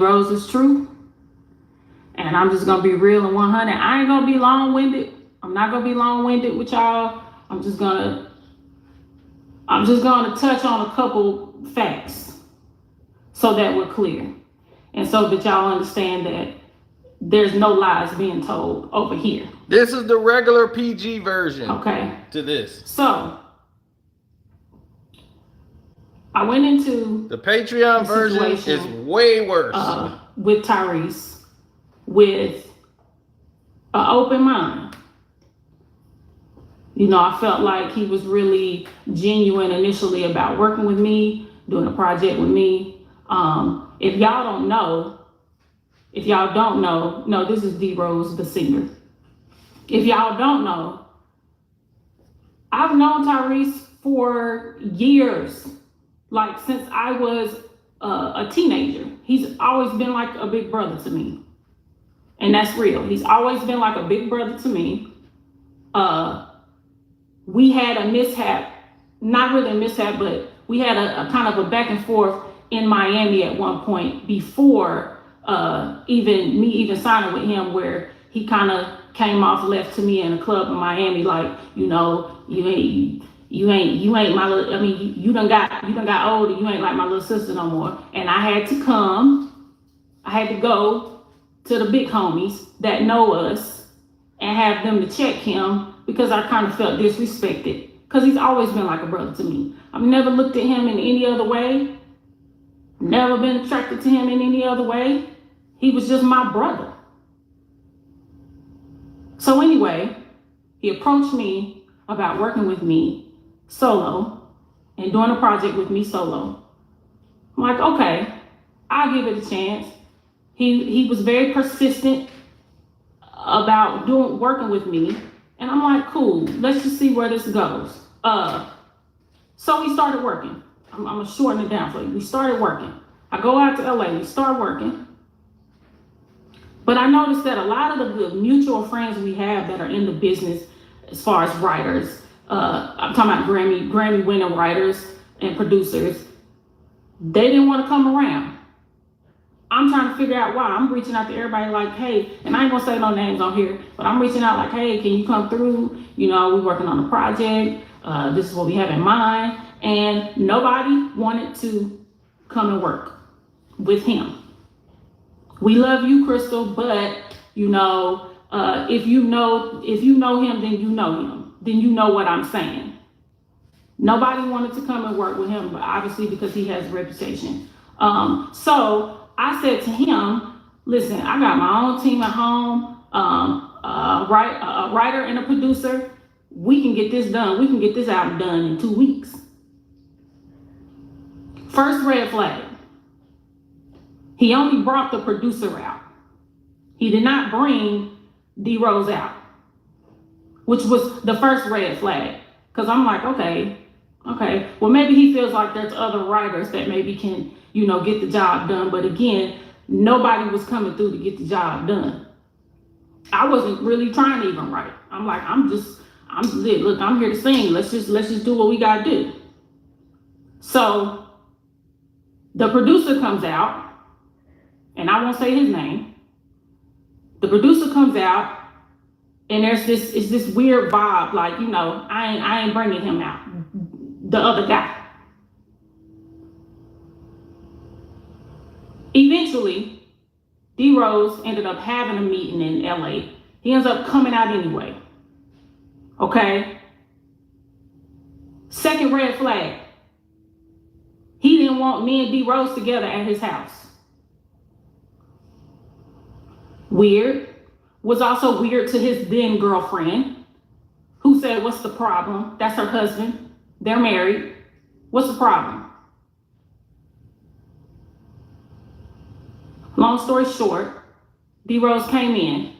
Rose is true. And I'm just gonna be real and 100. I ain't gonna be long-winded. I'm not gonna be long-winded with y'all. I'm just gonna touch on a couple facts so that we're clear. And so that y'all understand that there's no lies being told over here. This is the regular PG version. Okay. To this. So I went into the Patreon version is way worse. With Tyrese with an open mind. You know, I felt like he was really genuine initially about working with me, doing a project with me. If y'all don't know, no, this is D Rose, the singer. If y'all don't know, I've known Tyrese for years, like since I was a teenager. He's always been like a big brother to me. And that's real. He's always been like a big brother to me. We had a mishap, not really a mishap, but we had a kind of a back and forth in Miami at one point before even signing with him, where he kind of came off left to me in a club in Miami, like, you know, you ain't my little, I mean, you done got older, you ain't like my little sister no more. And I had to go to the big homies that know us and have them to check him, because I kind of felt disrespected, because he's always been like a brother to me. I've never looked at him in any other way, never been attracted to him in any other way. He was just my brother. So anyway, he approached me about working with me solo and doing a project with me solo. I'm like, okay, I'll give it a chance. He was very persistent about working with me. And I'm like, cool, let's just see where this goes. So we started working. I'm gonna shorten it down for you. We started working. I go out to LA, we start working. But I noticed that a lot of the mutual friends we have that are in the business, as far as writers, I'm talking about Grammy winning writers and producers, they didn't want to come around. I'm trying to figure out why. I'm reaching out to everybody like, hey, and I ain't gonna say no names on here, but I'm reaching out like, hey, can you come through? You know, we're working on a project. This is what we have in mind. And nobody wanted to come and work with him. We love you, Kristal, but you know, if you know him, then you know him. Then you know what I'm saying. Nobody wanted to come and work with him, but obviously because he has a reputation. So I said to him, listen, I got my own team at home, a writer and a producer. We can get this done. We can get this album done in 2 weeks. First red flag. He only brought the producer out. He did not bring D Rose out, which was the first red flag. Because I'm like, okay, well, maybe he feels like there's other writers that maybe can, you know, get the job done. But again, nobody was coming through to get the job done. I wasn't really trying to even write. I'm like, look, I'm here to sing. Let's just do what we gotta do. So the producer comes out, and I won't say his name. The producer comes out, and it's this weird vibe, like, you know, I ain't bringing him out. The other guy. Eventually, D Rose ended up having a meeting in LA. He ends up coming out anyway. Okay? Second red flag. He didn't want me and D Rose together at his house. Weird. Was also weird to his then girlfriend, who said, what's the problem? That's her husband. They're married. What's the problem? Long story short, D Rose came in.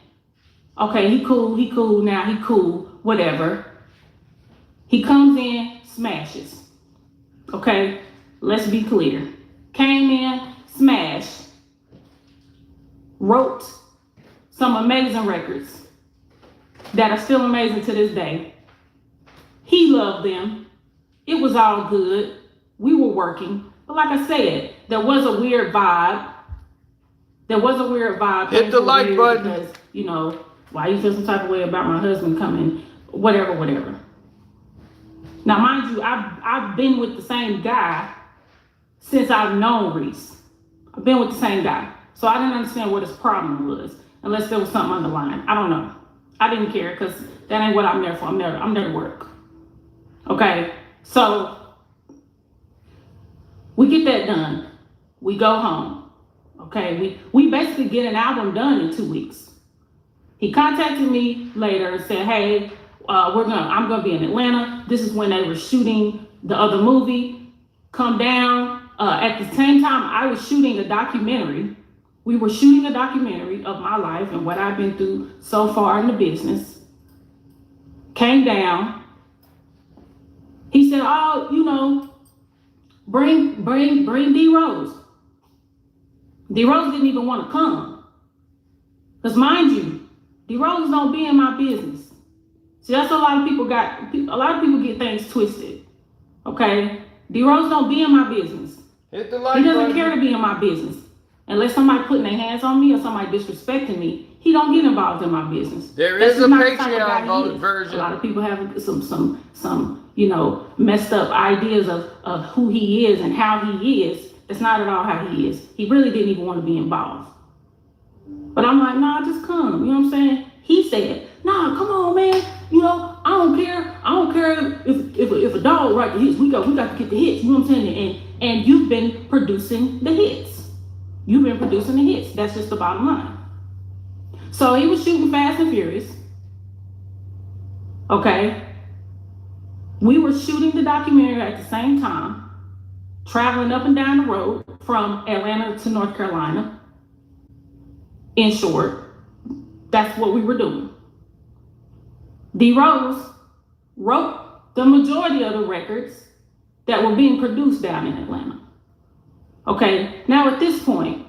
Okay, he cool now, he cool, whatever. He comes in, smashes. Okay, let's be clear. Came in, smashed. Wrote some amazing records that are still amazing to this day. He loved them. It was all good. We were working. But like I said, there was a weird vibe. There was a weird vibe. Hit the like button. Because, you know, why you feel some type of way about my husband coming, whatever. Now, mind you, I've been with the same guy since I've known Reese. I've been with the same guy. So I didn't understand what his problem was, unless there was something underlying. I don't know. I didn't care because that ain't what I'm there for. I'm there to work. Okay, so we get that done. We go home. Okay, we basically get an album done in 2 weeks. He contacted me later and said, "Hey, I'm gonna be in Atlanta. This is when they were shooting the other movie. Come down." At the same time, I was shooting a documentary. We were shooting a documentary of my life and what I've been through so far in the business. Came down. He said, "Oh, you know, bring D Rose." D Rose didn't even want to come. Because mind you, D Rose don't be in my business. See, that's a lot of people get things twisted. Okay? D Rose don't be in my business. Hit the like He doesn't button. care to be in my business. Unless somebody putting their hands on me or somebody disrespecting me, he don't get involved in my business. There That's is just a not the type of guy Patreon he voted is. version. A lot of people have some messed up ideas of who he is and how he is. That's not at all how he is. He really didn't even want to be involved. But I'm like, nah, just come. You know what I'm saying? He said, nah, come on, man. You know, I don't care. I don't care if a dog write the hits. We got to get the hits. You know what I'm saying? And you've been producing the hits. You've been producing the hits. That's just the bottom line. So he was shooting Fast and Furious. Okay. We were shooting the documentary at the same time, traveling up and down the road from Atlanta to North Carolina. In short, that's what we were doing. D Rose wrote the majority of the records that were being produced down in Atlanta. Okay, now at this point,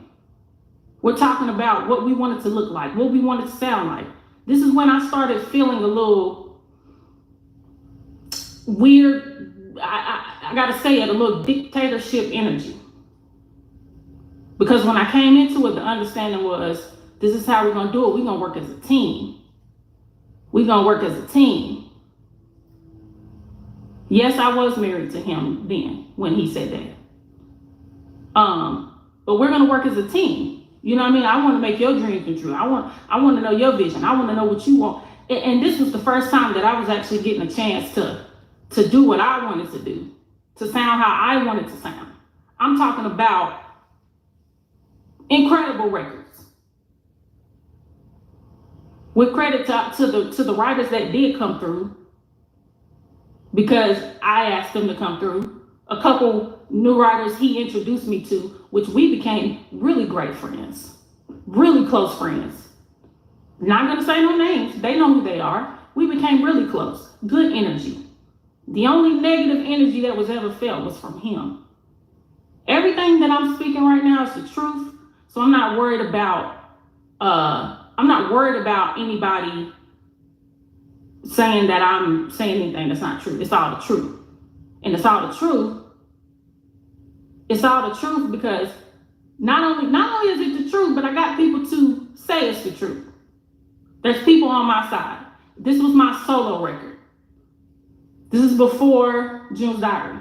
we're talking about what we wanted to look like, what we wanted to sound like. This is when I started feeling a little weird, I gotta say it, a little dictatorship energy. Because when I came into it, the understanding was, this is how we're gonna do it. We're gonna work as a team. We're gonna work as a team. Yes, I was married to him then when he said that. But we're gonna work as a team. You know what I mean? I want to make your dreams come true. I want to know your vision. I want to know what you want. And this was the first time that I was actually getting a chance to do what I wanted to do, to sound how I wanted to sound. I'm talking about incredible records. With credit to the writers that did come through, because I asked them to come through. A couple new writers he introduced me to, which we became really great friends, really close friends. Not gonna say no names, they know who they are. We became really close, good energy. The only negative energy that was ever felt was from him. Everything that I'm speaking right now is the truth, so I'm not worried about anybody saying that I'm saying anything that's not true. It's all the truth. And it's all the truth. It's all the truth because not only is it the truth, but I got people to say it's the truth. There's people on my side. This was my solo record. This is before June's Diary.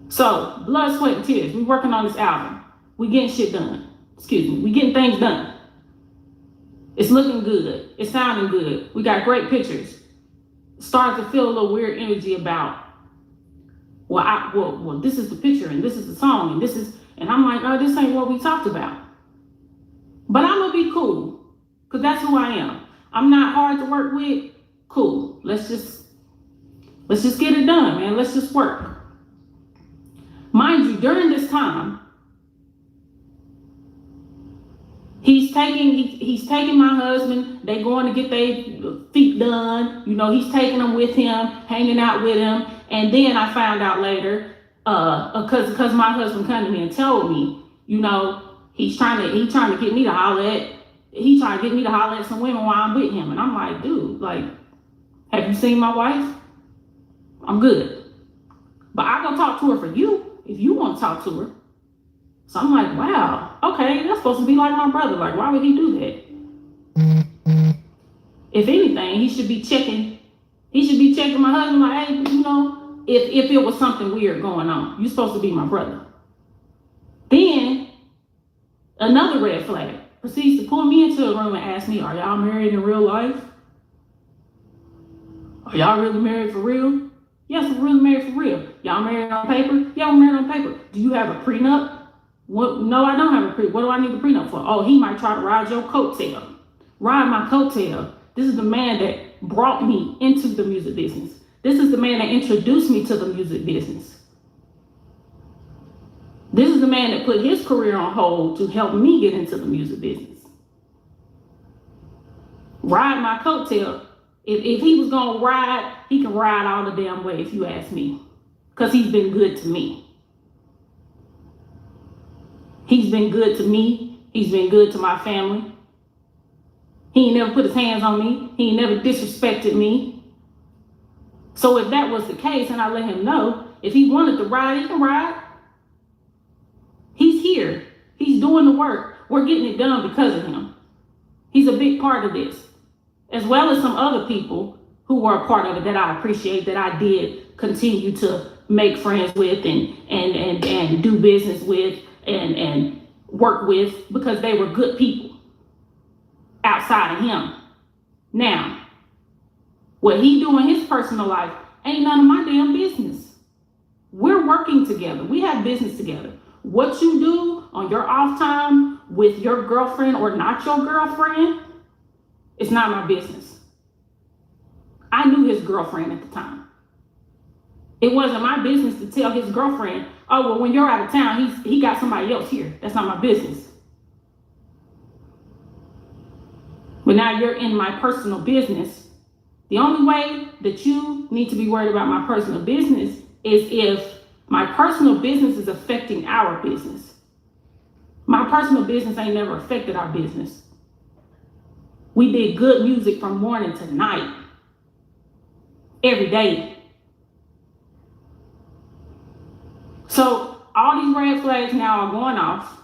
So, blood, sweat, and tears. We working on this album. We getting shit done. We getting things done. It's looking good. It's sounding good. We got great pictures. Started to feel a little weird energy about, well, this is the picture and this is the song and I'm like, oh, this ain't what we talked about. But I'm gonna be cool, because that's who I am. I'm not hard to work with. Cool. Let's just get it done, man. Let's just work. Mind you, during this time, he's taking my husband. They going to get their feet done. You know, he's taking them with him, hanging out with him. And then I found out later, because my husband came to me and told me, you know, he's trying to get me to holler at some women while I'm with him. And I'm like, dude, like, have you seen my wife? I'm good. But I go talk to her for you if you want to talk to her. So I'm like, wow, okay, that's supposed to be like my brother. Like, why would he do that? If anything, he should be checking my husband, like, hey, if it was something weird going on, you're supposed to be my brother. Then another red flag proceeds to pull me into a room and ask me, are y'all married in real life? Are y'all really married for real? Yes, we're really married for real. Y'all married on paper? Yeah, we're married on paper. Do you have a prenup? What? No, I don't have a prenup. What do I need a prenup for? Oh, he might try to ride your coattail. Ride my coattail. This is the man that brought me into the music business. This is the man that introduced me to the music business. This is the man that put his career on hold to help me get into the music business. Ride my coattail. If he was going to ride, he can ride all the damn way, if you ask me. Because he's been good to me. He's been good to me. He's been good to my family. He ain't never put his hands on me. He ain't never disrespected me. So if that was the case, and I let him know, if he wanted to ride, he can ride. He's here. He's doing the work. We're getting it done because of him. He's a big part of this, as well as some other people who were a part of it that I appreciate, that I did continue to make friends with and do business with and work with, because they were good people outside of him. Now, what he do in his personal life ain't none of my damn business. We're working together. We have business together. What you do on your off time with your girlfriend or not your girlfriend, it's not my business. I knew his girlfriend at the time. It wasn't my business to tell his girlfriend, oh, well, when you're out of town, he got somebody else here. That's not my business. But now you're in my personal business. The only way that you need to be worried about my personal business is if my personal business is affecting our business. My personal business ain't never affected our business. We did good music from morning to night, every day. So all these red flags now are going off.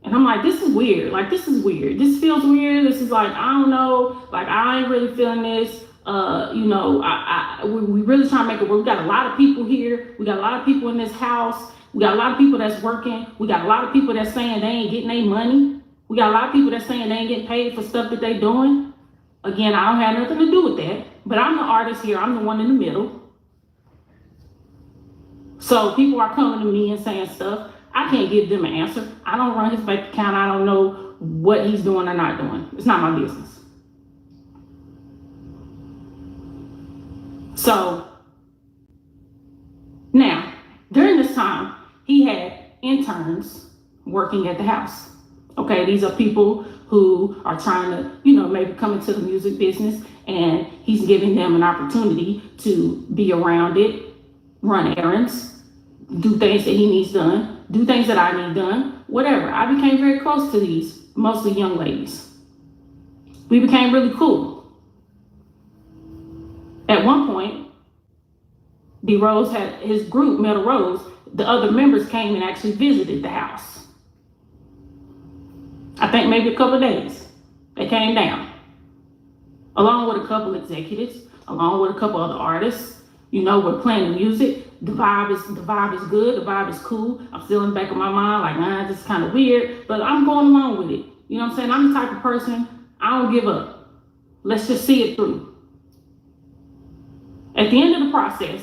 And I'm like, this is weird. Like, this is weird. This feels weird. This is like, I don't know. Like, I ain't really feeling this. We really trying to make it work. We got a lot of people here. We got a lot of people in this house. We got a lot of people that's working. We got a lot of people that's saying they ain't getting their money. We got a lot of people that's saying they ain't getting paid for stuff that they doing. Again, I don't have nothing to do with that. But I'm the artist here. I'm the one in the middle. So people are coming to me and saying stuff. I can't give them an answer. I don't run his bank account. I don't know what he's doing or not doing. It's not my business. So now, during this time, he had interns working at the house. Okay, these are people who are trying to, maybe come into the music business, and he's giving them an opportunity to be around it, run errands, do things that he needs done, do things that I need done, whatever. I became very close to these, mostly young ladies. We became really cool. At one point, D Rose had his group, Metal Rose, the other members came and actually visited the house. I think maybe a couple of days. They came down, along with a couple executives, along with a couple other artists. We're playing the music. The vibe is good. The vibe is cool. I'm still in the back of my mind, like, this is kind of weird, but I'm going along with it. You know what I'm saying? I'm the type of person, I don't give up. Let's just see it through. At the end of the process,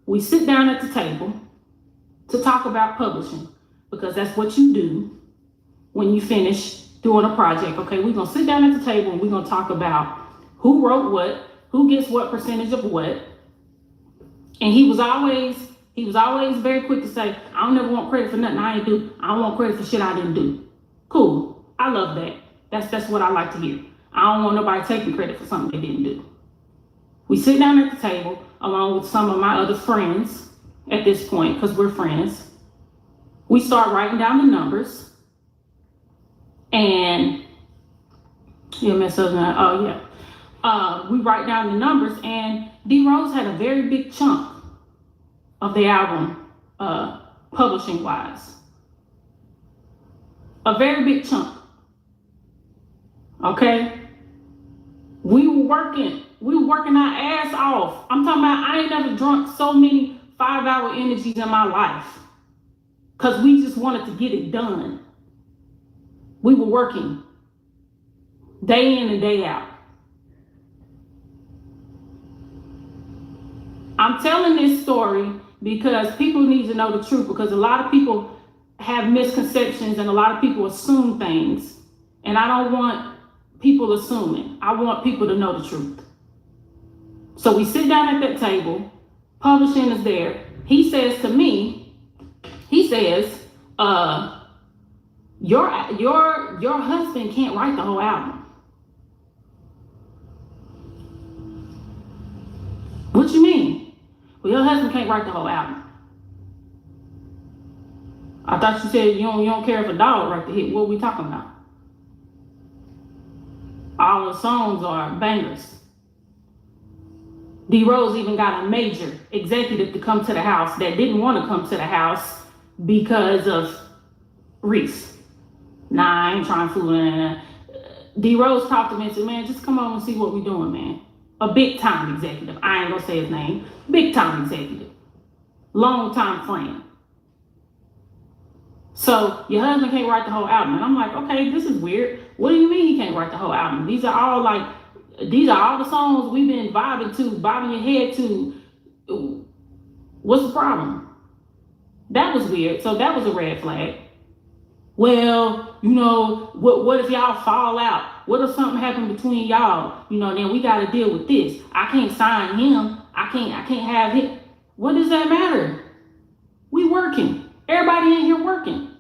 we sit down at the table to talk about publishing, because that's what you do when you finish doing a project. Okay, we're going to sit down at the table and we're going to talk about who wrote what, who gets what percentage of what. And he was always very quick to say, I don't never want credit for nothing I ain't do. I don't want credit for shit I didn't do. Cool. I love that. That's what I like to hear. I don't want nobody taking credit for something they didn't do. We sit down at the table along with some of my other friends at this point, because we're friends. We start writing down the numbers. And we write down the numbers, and D Rose had a very big chunk of the album, publishing wise. A very big chunk. Okay? We were working our ass off. I'm talking about, I ain't never drunk so many 5-hour energies in my life. Because we just wanted to get it done. We were working day in and day out. I'm telling this story because people need to know the truth, because a lot of people have misconceptions and a lot of people assume things. And I don't want people assuming. I want people to know the truth. So we sit down at that table, publishing is there. He says to me, your husband can't write the whole album. What you mean? Well, your husband can't write the whole album. I thought you said you don't care if a dog write the hit. What are we talking about? All the songs are bangers. D Rose even got a major executive to come to the house that didn't want to come to the house because of Reese. Nah, I ain't trying to fool him. D Rose talked to me and said, man, just come on and see what we're doing, man. A big time executive. I ain't gonna say his name. Big time executive. Long time friend. So your husband can't write the whole album. And I'm like, okay, this is weird. What do you mean he can't write the whole album? These are all the songs we've been bobbing your head to. What's the problem? That was weird. So that was a red flag. Well, what if y'all fall out? What if something happened between y'all? Then we got to deal with this. I can't sign him. I can't have him. What does that matter? We working. Everybody in here working.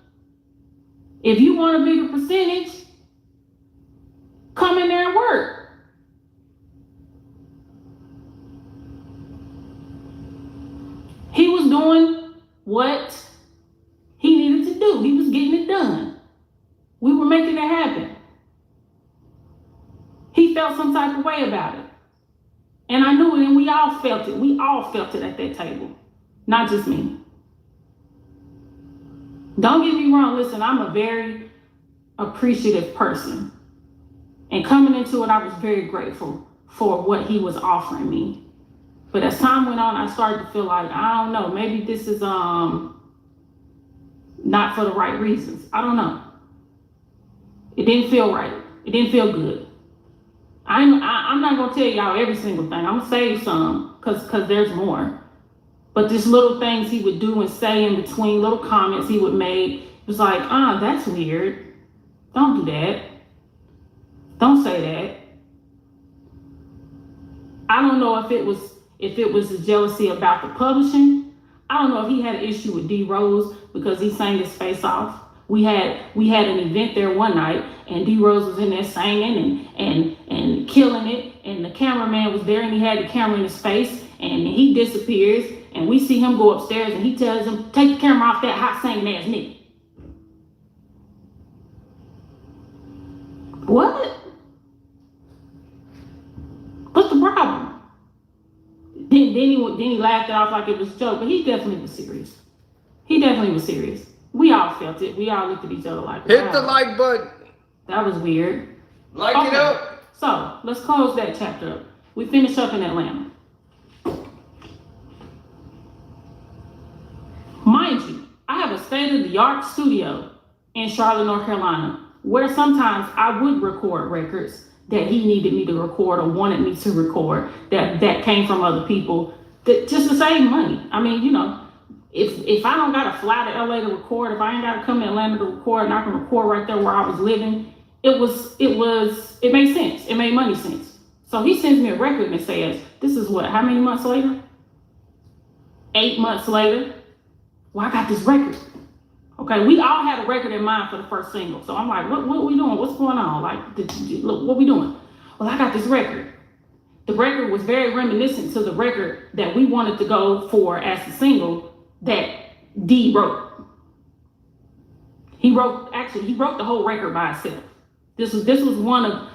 If you want a bigger percentage, come in there and work. He was doing what he needed to do. He was getting it done. We were making it happen. He felt some type of way about it. And I knew it, and we all felt it. We all felt it at that table. Not just me. Don't get me wrong, listen, I'm a very appreciative person. And coming into it, I was very grateful for what he was offering me. But as time went on, I started to feel like, I don't know, maybe this is not for the right reasons. I don't know. It didn't feel right. It didn't feel good. I'm not going to tell y'all every single thing. I'm going to save some because there's more. But just little things he would do and say in between, little comments he would make, it was like, that's weird. Don't do that. Don't say that. I don't know if it was a jealousy about the publishing. I don't know if he had an issue with D Rose because he sang his face off. We had an event there one night, and D Rose was in there singing and killing it, and the cameraman was there, and he had the camera in his face, and he disappears, and we see him go upstairs, and he tells him, take the camera off that hot singing ass nigga. What? What's the problem? Then he laughed it off like it was a joke, but he definitely was serious. We all felt it. We all looked at each other like, hit the like button. That was weird. Like it up. So let's close that chapter up. We finish up in Atlanta. Mind you, I have a state-of-the-art studio in Charlotte, North Carolina, where sometimes I would record records that he needed me to record or wanted me to record that came from other people just to save money. I mean, if I don't got to fly to LA to record, if I ain't got to come to Atlanta to record, and I can record right there where I was living, it made sense. It made money sense. So he sends me a record and says, this is how many months later? 8 months later. Well, I got this record. Okay, we all had a record in mind for the first single. So I'm like, what are we doing? What's going on? Look, what we doing? Well, I got this record. The record was very reminiscent to the record that we wanted to go for as the single that D wrote. He wrote the whole record by himself. This was one of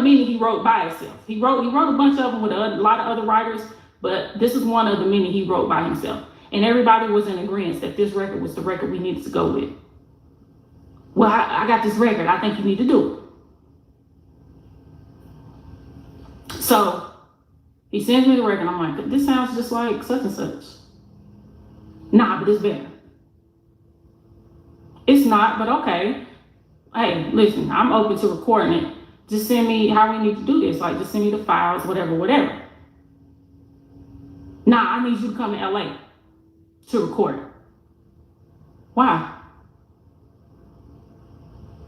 many he wrote by himself. He wrote a bunch of them with a lot of other writers, but this is one of the many he wrote by himself. And everybody was in agreement that this record was the record we needed to go with. Well, I got this record. I think you need to do it. So he sends me the record. I'm like, this sounds just like such and such. Nah, but it's better. It's not, but okay. Hey, listen, I'm open to recording it. Just send me how we need to do this. Like, just send me the files, whatever. Nah, I need you to come to LA to record it. Why?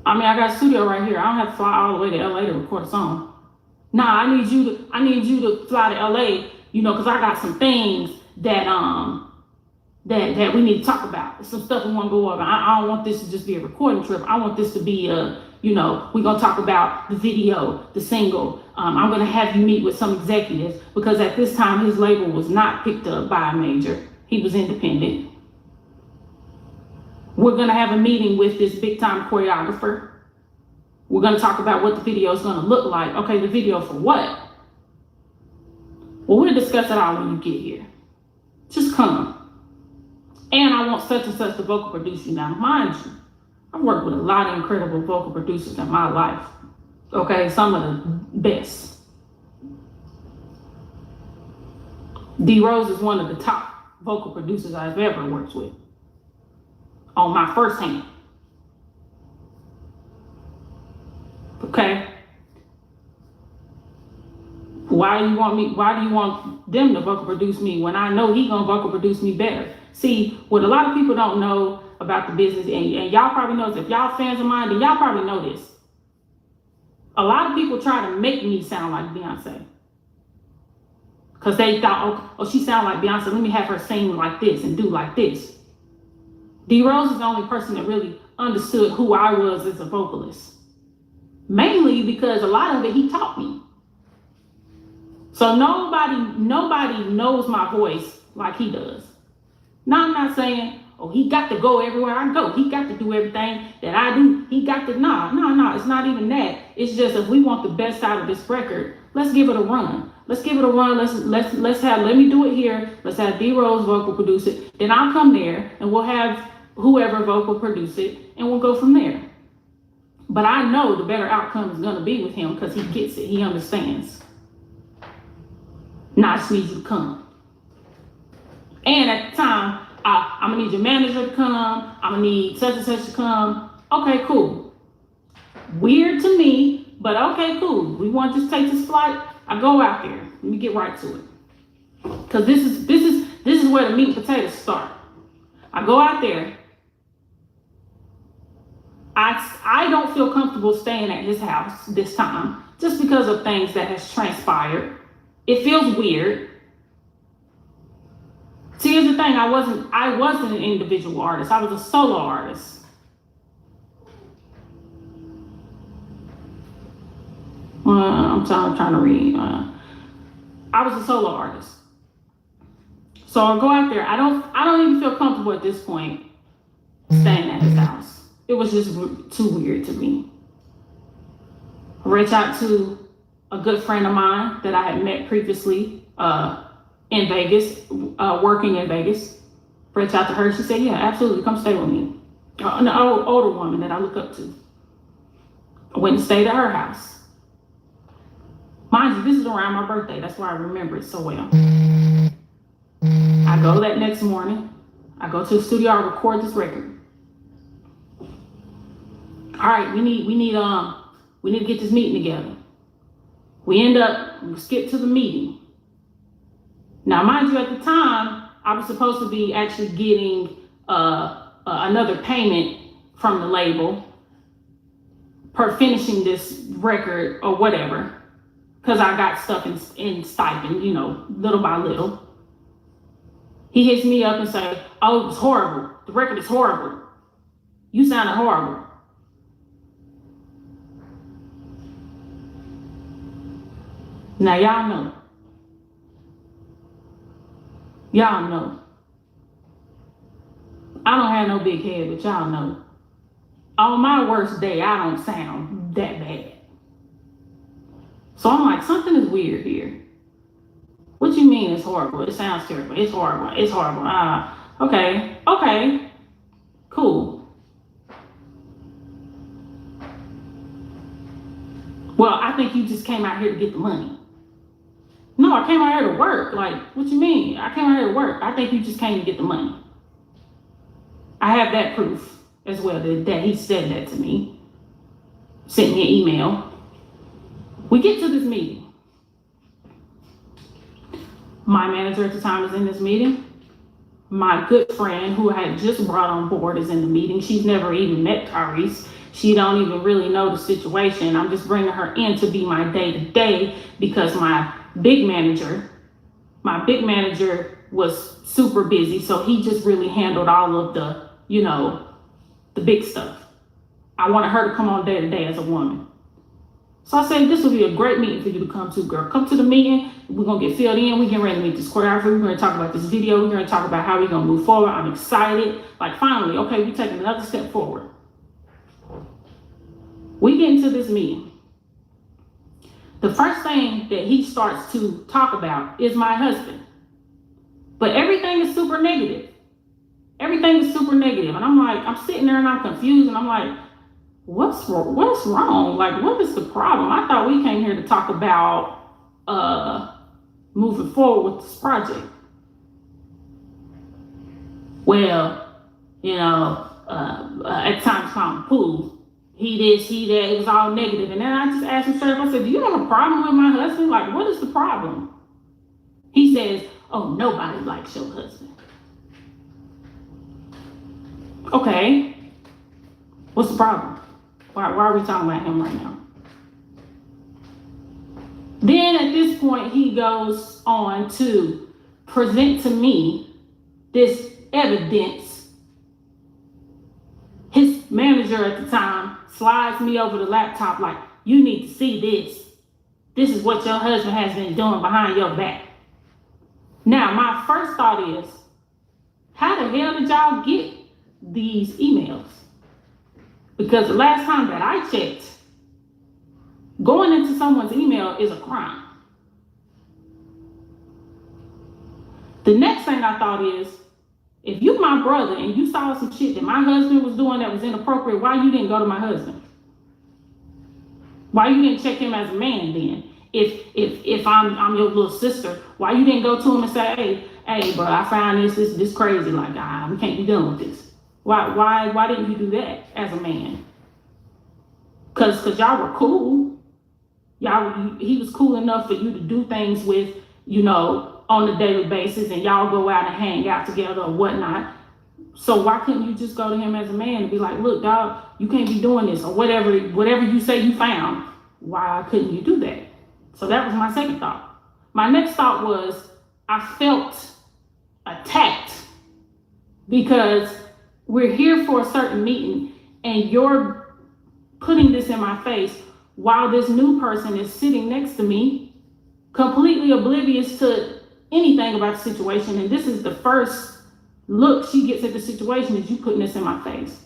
I mean, I got a studio right here. I don't have to fly all the way to LA to record a song. Nah, I need you to fly to LA, because I got some things that we need to talk about. Some stuff we want to go over. I don't want this to just be a recording trip. I want this to be we're going to talk about the video, the single. I'm going to have you meet with some executives because at this time his label was not picked up by a major. He was independent. We're going to have a meeting with this big time choreographer. We're going to talk about what the video is going to look like. Okay, the video for what? Well, we'll discuss it all when you get here. Just come. And I want such and such the vocal producer. Now, mind you, I've worked with a lot of incredible vocal producers in my life. Okay, some of the best. D Rose is one of the top vocal producers I've ever worked with. On my first hand. Okay. Why do you want them to vocal produce me when I know he gonna vocal produce me better? See, what a lot of people don't know about the business, and y'all probably know this, if y'all fans of mine, then y'all probably know this. A lot of people try to make me sound like Beyonce. Because they thought, oh, she sounds like Beyonce, let me have her sing like this and do like this. D Rose is the only person that really understood who I was as a vocalist. Mainly because a lot of it he taught me. So nobody knows my voice like he does. Now I'm not saying, oh, he got to go everywhere I go. He got to do everything that I do. He got to, no, it's not even that. It's just if we want the best out of this record, let's give it a run. Let's give it a run. Let me do it here. Let's have D Rose vocal produce it. Then I'll come there and we'll have whoever vocal produce it and we'll go from there. But I know the better outcome is going to be with him because he gets it. He understands. Now I just need you to come. And at the time, I'm going to need your manager to come. I'm going to need such and such to come. Okay, cool. Weird to me, but okay, cool. We want to just take this flight. I go out there. Let me get right to it. Because this is where the meat and potatoes start. I go out there. I don't feel comfortable staying at his house this time just because of things that has transpired. It feels weird. See, here's the thing. I wasn't an individual artist. I was a solo artist. I'm trying to read. I was a solo artist. So I go out there. I don't even feel comfortable at this point staying at his house. It was just too weird to me. I reached out to a good friend of mine that I had met previously in Vegas, working in Vegas. Reached out to her. She said, yeah, absolutely, come stay with me. An older woman that I look up to. I went and stayed at her house. Mind you, this is around my birthday. That's why I remember it so well. I go that next morning. I go to the studio. I record this record. All right, we need to get this meeting together. We skip to the meeting. Now, mind you, at the time, I was supposed to be actually getting another payment from the label per finishing this record or whatever, because I got stuff in stipend, little by little. He hits me up and says, oh, it was horrible. The record is horrible. You sounded horrible. Now, y'all know. Y'all know. I don't have no big head, but y'all know. On my worst day, I don't sound that bad. So I'm like, something is weird here. What you mean it's horrible? It sounds terrible. It's horrible. It's horrible. Okay. Cool. Well, I think you just came out here to get the money. No, I came out here to work. Like, what you mean? I came out here to work. I think you just came to get the money. I have that proof as well that he said that to me. Sent me an email. We get to this meeting. My manager at the time is in this meeting. My good friend who I had just brought on board is in the meeting. She's never even met Tyrese. She don't even really know the situation. I'm just bringing her in to be my day-to-day because my big manager was super busy. So he just really handled all of the, the big stuff. I wanted her to come on day-to-day as a woman. So I said, this would be a great meeting for you to come to, girl. Come to the meeting. We're going to get filled in. We're getting ready to meet this choreographer. We're going to talk about this video. We're going to talk about how we're going to move forward. I'm excited. Like, finally, okay, we're taking another step forward. We get into this meeting. The first thing that he starts to talk about is my husband. But everything is super negative. Everything is super negative. And I'm like, I'm sitting there and I'm confused. And I'm like, what's wrong? Like, what is the problem? I thought we came here to talk about moving forward with this project. Well, at times found pool. He this, he that, it was all negative. And then I just asked him straight up, I said, do you have a problem with my husband? Like, what is the problem? He says, oh, nobody likes your husband. Okay, what's the problem? Why are we talking about him right now? Then at this point, he goes on to present to me this evidence. His manager at the time slides me over the laptop like, you need to see this. This is what your husband has been doing behind your back. Now, my first thought is, how the hell did y'all get these emails? Because the last time that I checked, going into someone's email is a crime. The next thing I thought is, if you my brother and you saw some shit that my husband was doing that was inappropriate, why you didn't go to my husband? Why you didn't check him as a man then? If I'm your little sister, why you didn't go to him and say, hey, bro, I found this crazy. Like, we can't be dealing with this. Why didn't you do that as a man? Cause y'all were cool. He was cool enough for you to do things with, on a daily basis, and y'all go out and hang out together or whatnot. So why couldn't you just go to him as a man and be like, look, dog, you can't be doing this, or whatever you say you found. Why couldn't you do that? So that was my second thought. My next thought was, I felt attacked because we're here for a certain meeting and you're putting this in my face while this new person is sitting next to me, completely oblivious to anything about the situation. And this is the first look she gets at the situation, is you putting this in my face.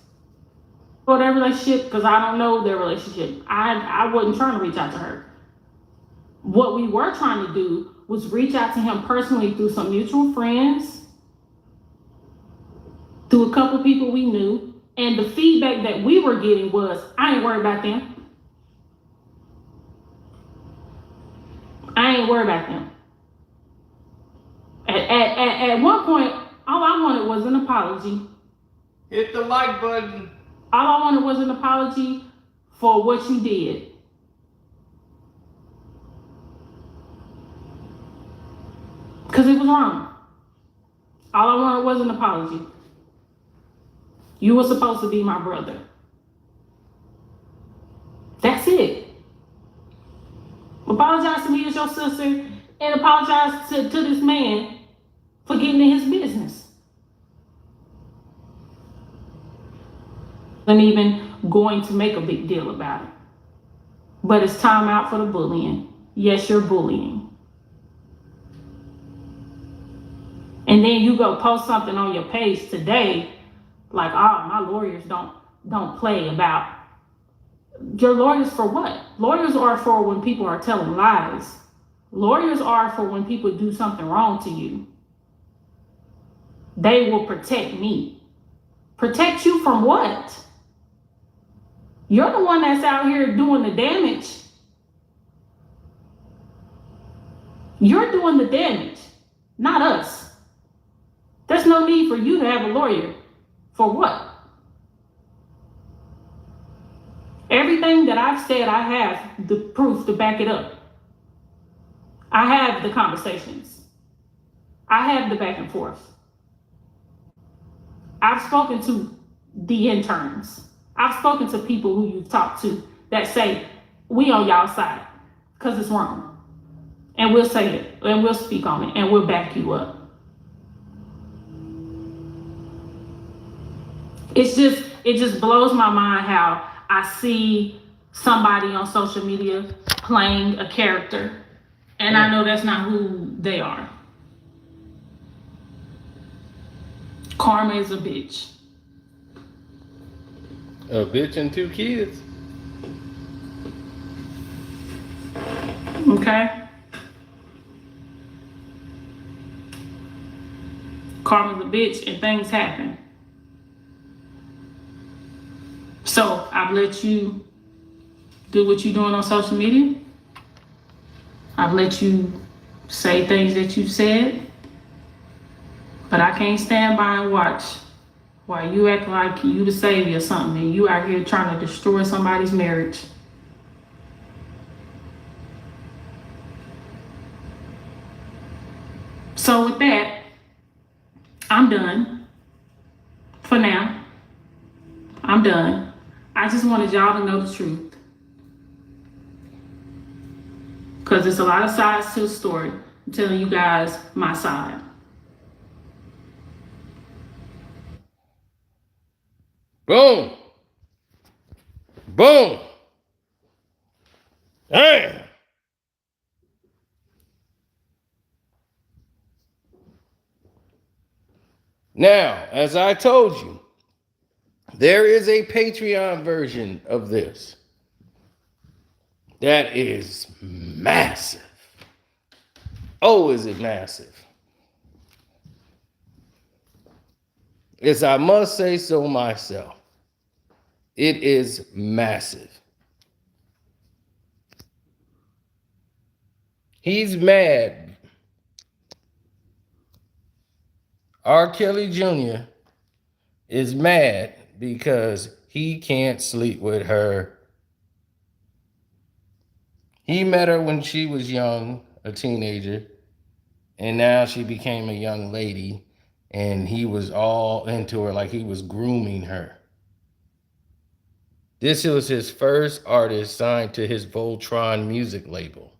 For their relationship, because I don't know their relationship. I wasn't trying to reach out to her. What we were trying to do was reach out to him personally through some mutual friends, through a couple people we knew. And the feedback that we were getting was, I ain't worried about them. I ain't worried about them. At one point, all I wanted was an apology. Hit the like button. All I wanted was an apology for what you did. Because it was wrong. All I wanted was an apology. You were supposed to be my brother. That's it. Apologize to me as your sister, and apologize to this man for getting in his business. And even going to make a big deal about it. But it's time out for the bullying. Yes, you're bullying. And then you go post something on your page today, like, my lawyers don't play about. Your lawyers for what? Lawyers are for when people are telling lies. Lawyers are for when people do something wrong to you. They will protect me. Protect you from what? You're the one that's out here doing the damage You're doing the damage, not us. There's no need for you to have a lawyer. For what? Everything that I've said, I have the proof to back it up. I have the conversations. I have the back and forth. I've spoken to the interns. I've spoken to people who you've talked to that say, we on y'all side because it's wrong. And we'll say it and we'll speak on it and we'll back you up. It just blows my mind how I see somebody on social media playing a character and I know that's not who they are. Karma is a bitch. A bitch and 2 kids. Okay? Karma's a bitch and things happen. So I've let you do what you're doing on social media. I've let you say things that you said. But I can't stand by and watch while you act like you the savior or something and you out here trying to destroy somebody's marriage. So with that, I'm done. For now. I'm done. I just wanted y'all to know the truth. Because there's a lot of sides to the story. I'm telling you guys my side. Boom. Boom. Damn. Now, as I told you, there is a Patreon version of this that is massive. Oh, is it massive? As I must say so myself, it is massive. He's mad. R. Kelly Jr. is mad because he can't sleep with her. He met her when she was young, a teenager, and now she became a young lady, and he was all into her, like he was grooming her. This was his first artist signed to his Voltron music label.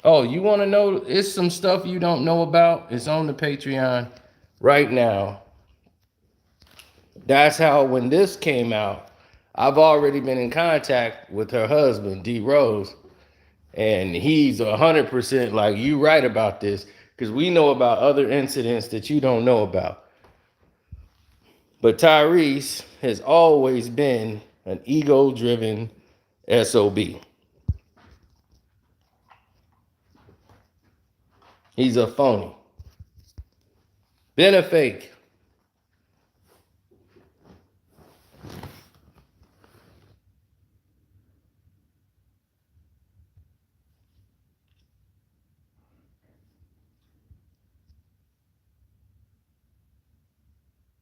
Oh, you want to know? It's some stuff you don't know about. It's on the Patreon right now. That's how when this came out, I've already been in contact with her husband, D. Rose, and he's 100% like, you right about this, because we know about other incidents that you don't know about. But Tyrese has always been an ego-driven SOB. He's a phony. Been a fake.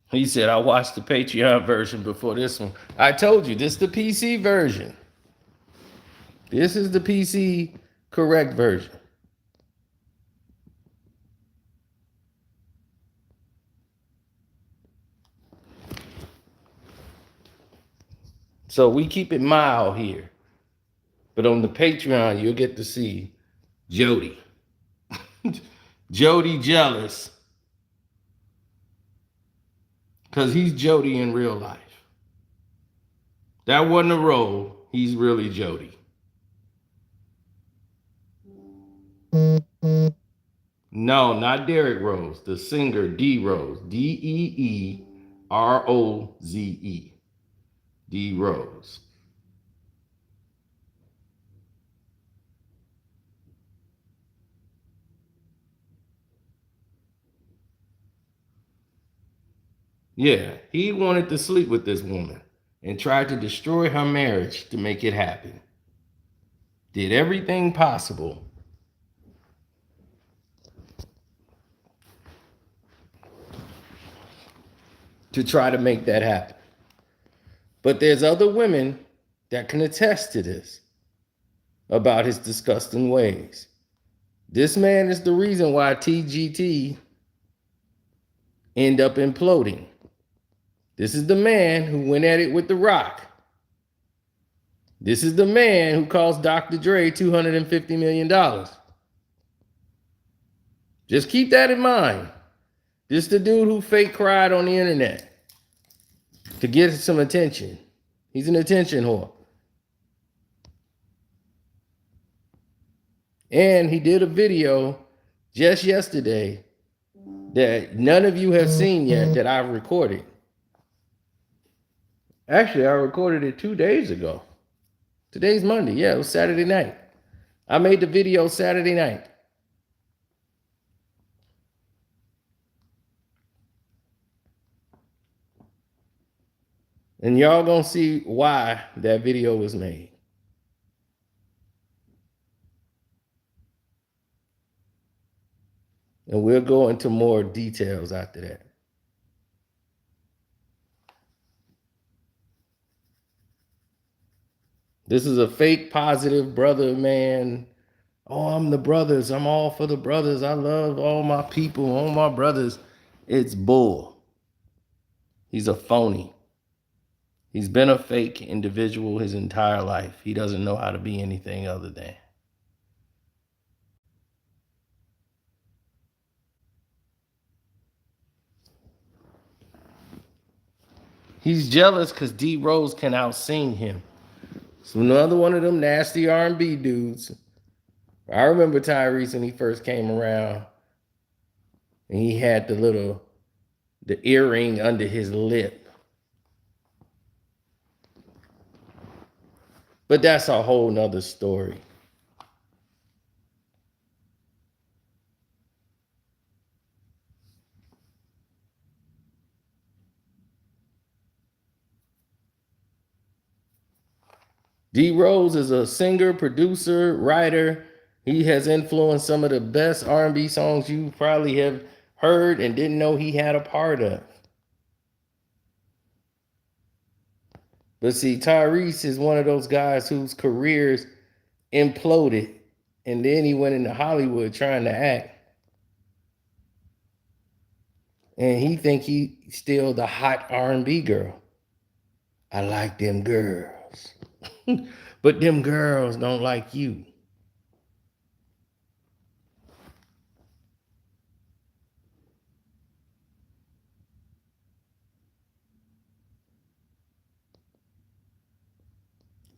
He said, I watched the Patreon version before this one. I told you, this is the PC version. This is the PC correct version. So we keep it mild here. But on the Patreon, you'll get to see Jody. Jody jealous. Because he's Jody in real life. That wasn't a role. He's really Jody. No, not Derrick Rose. The singer D Rose. Deeroze. D Rose. Yeah, he wanted to sleep with this woman. and tried to destroy her marriage to make it happen. Did everything possible to try to make that happen. But there's other women that can attest to this about his disgusting ways. This man is the reason why TGT end up imploding. This is the man who went at it with The Rock. This is the man who cost Dr. Dre $250 million. Just keep that in mind. This is the dude who fake cried on the internet to get some attention. He's an attention whore. And he did a video just yesterday that none of you have seen yet that I've recorded. Actually, I recorded it 2 days ago. Today's Monday. Yeah, it was Saturday night. I made the video Saturday night. And y'all gonna see why that video was made. And we'll go into more details after that. This is a fake positive brother, man. Oh, I'm the brothers. I'm all for the brothers. I love all my people, all my brothers. It's bull. He's a phony. He's been a fake individual his entire life. He doesn't know how to be anything other than. He's jealous because D Rose can outsing him. So another one of them nasty R&B dudes. I remember Tyrese when he first came around, and he had the earring under his lip. But that's a whole nother story. D Rose is a singer, producer, writer. He has influenced some of the best R&B songs you probably have heard and didn't know he had a part of. But see, Tyrese is one of those guys whose careers imploded, and then he went into Hollywood trying to act. And he think he's still the hot R&B girl. I like them girls. But them girls don't like you.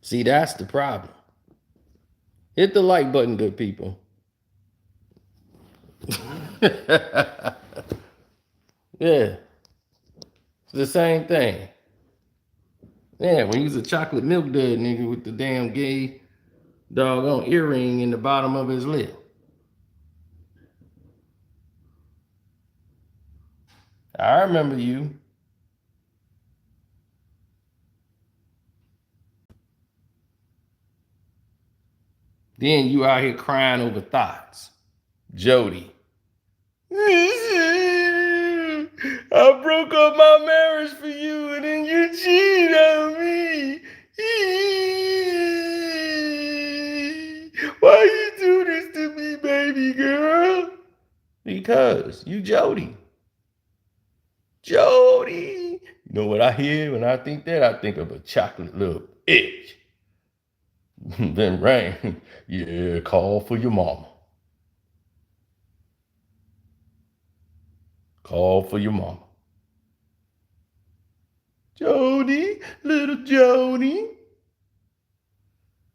See, that's the problem. Hit the like button, good people. Yeah. It's the same thing. Yeah, when he was a chocolate milk dud nigga with the damn gay doggone earring in the bottom of his lip. I remember you. Then you out here crying over thoughts. Jody. I broke up my marriage for you and then you cheated on me. Why you do this to me, baby girl? Because you Jody. Jody. You know what I hear when I think that? I think of a chocolate little bitch. Then Rain, yeah, call for your mama. Call for your mama. Jody, little Jody.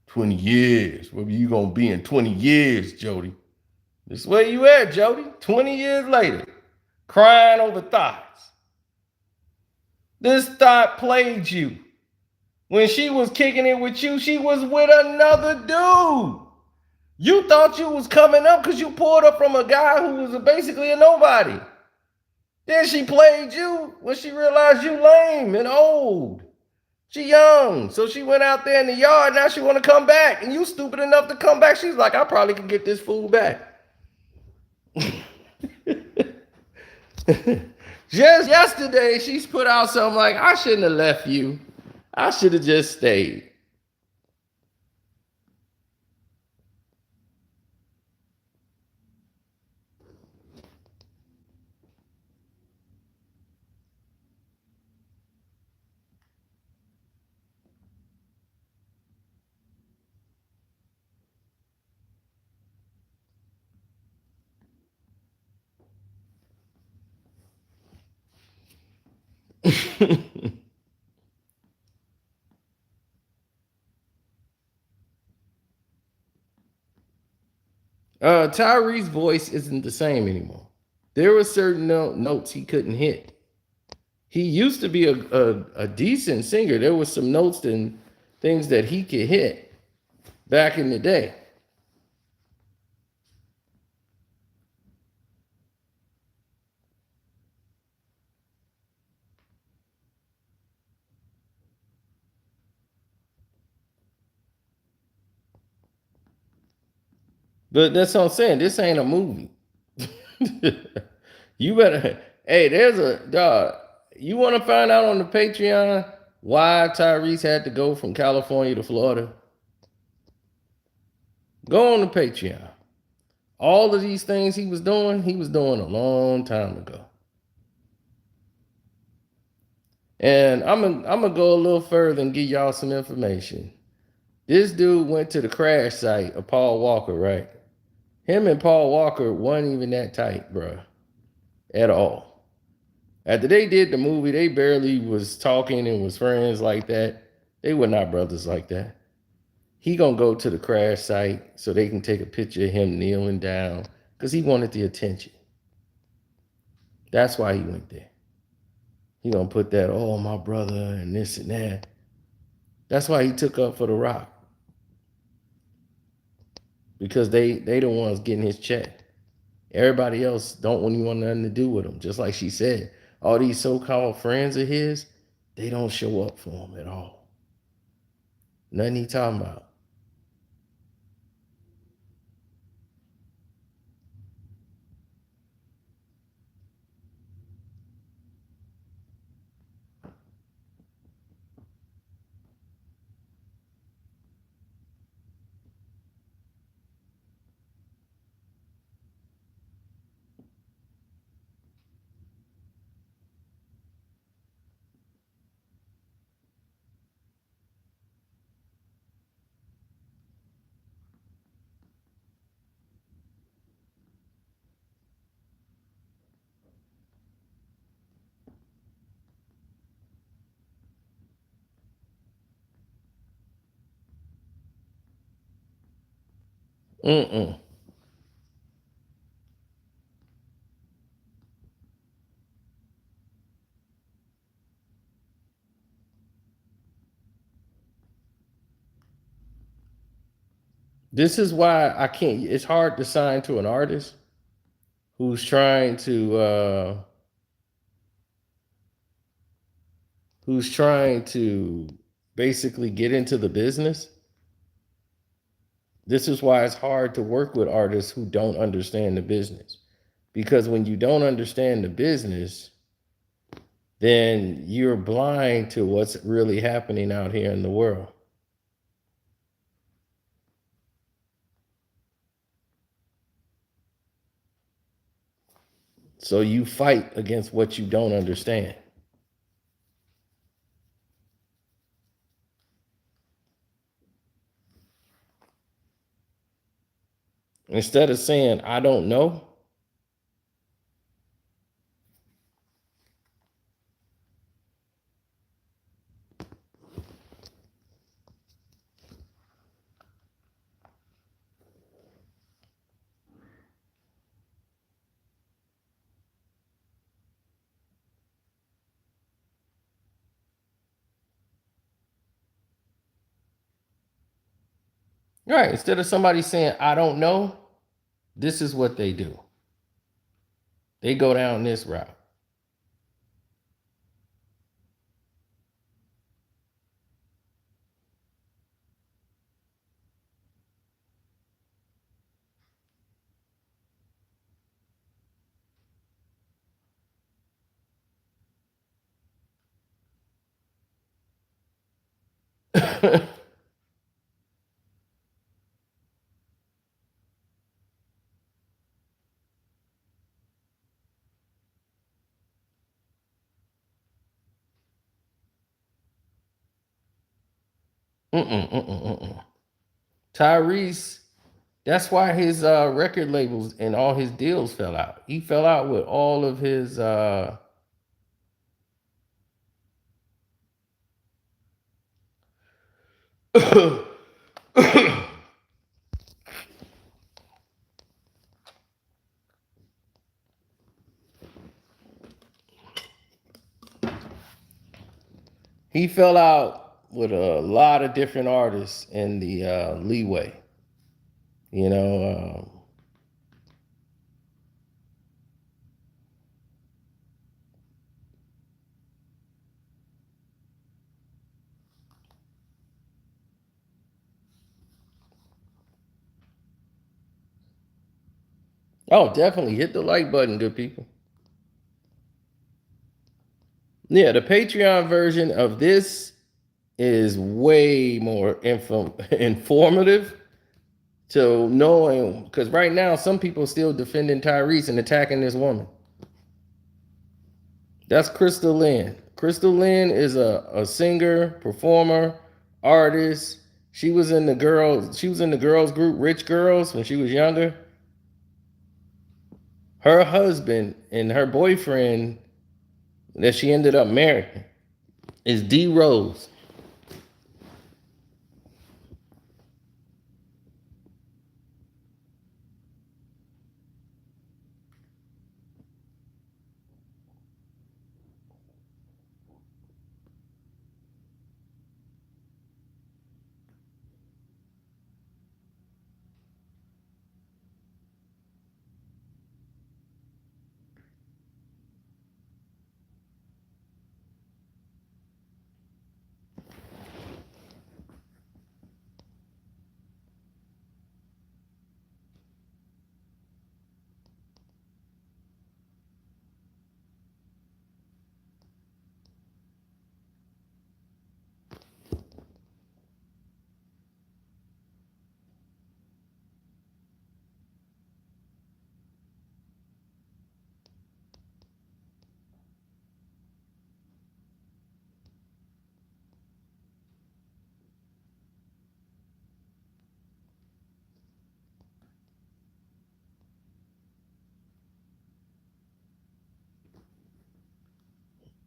20 years. Where you gonna be in 20 years, Jody? This where you at, Jody? 20 years later. Crying over thoughts. This thought played you. When she was kicking it with you, she was with another dude. You thought you was coming up because you pulled up from a guy who was basically a nobody. Then she played you when she realized you lame and old. She young, so she went out there in the yard. Now she want to come back, and you stupid enough to come back. She's like, I probably could get this food back. Just yesterday, she's put out something like, I shouldn't have left you. I should have just stayed. Tyrese's voice isn't the same anymore. There were certain notes he couldn't hit. He used to be a decent singer. There was some notes and things that he could hit back in the day. But that's what I'm saying. This ain't a movie. You better, hey, there's a dog. You want to find out on the Patreon why Tyrese had to go from California to Florida? Go on the Patreon. All of these things he was doing a long time ago. And I'm gonna go a little further and give y'all some information. This dude went to the crash site of Paul Walker, right? Him and Paul Walker wasn't even that tight, bro, at all. After they did the movie, they barely was talking and was friends like that. They were not brothers like that. He gonna go to the crash site so they can take a picture of him kneeling down because he wanted the attention. That's why he went there. He gonna put that, oh, my brother and this and that. That's why he took up for The Rock. Because they the ones getting his check. Everybody else don't want nothing to do with him. Just like she said, all these so-called friends of his, they don't show up for him at all. Nothing he talking about. Mm-mm. This is why I can't. It's hard to sign to an artist who's trying to basically get into the business. This is why it's hard to work with artists who don't understand the business. Because when you don't understand the business, then you're blind to what's really happening out here in the world. So you fight against what you don't understand. Instead of saying, I don't know, right? Instead of somebody saying, I don't know, this is what they do. They go down this route. Tyrese, that's why his record labels and all his deals fell out. He fell out with all of his he fell out with a lot of different artists in the leeway. You know, oh, definitely hit the like button, good people. Yeah, the Patreon version of this is way more informative to knowing, because right now some people are still defending Tyrese and attacking this woman. That's Kristal Lynn. Kristal Lynn is a singer, performer, artist. She was in the girls group Rich Girls when she was younger. Her husband and her boyfriend that she ended up marrying is D Rose.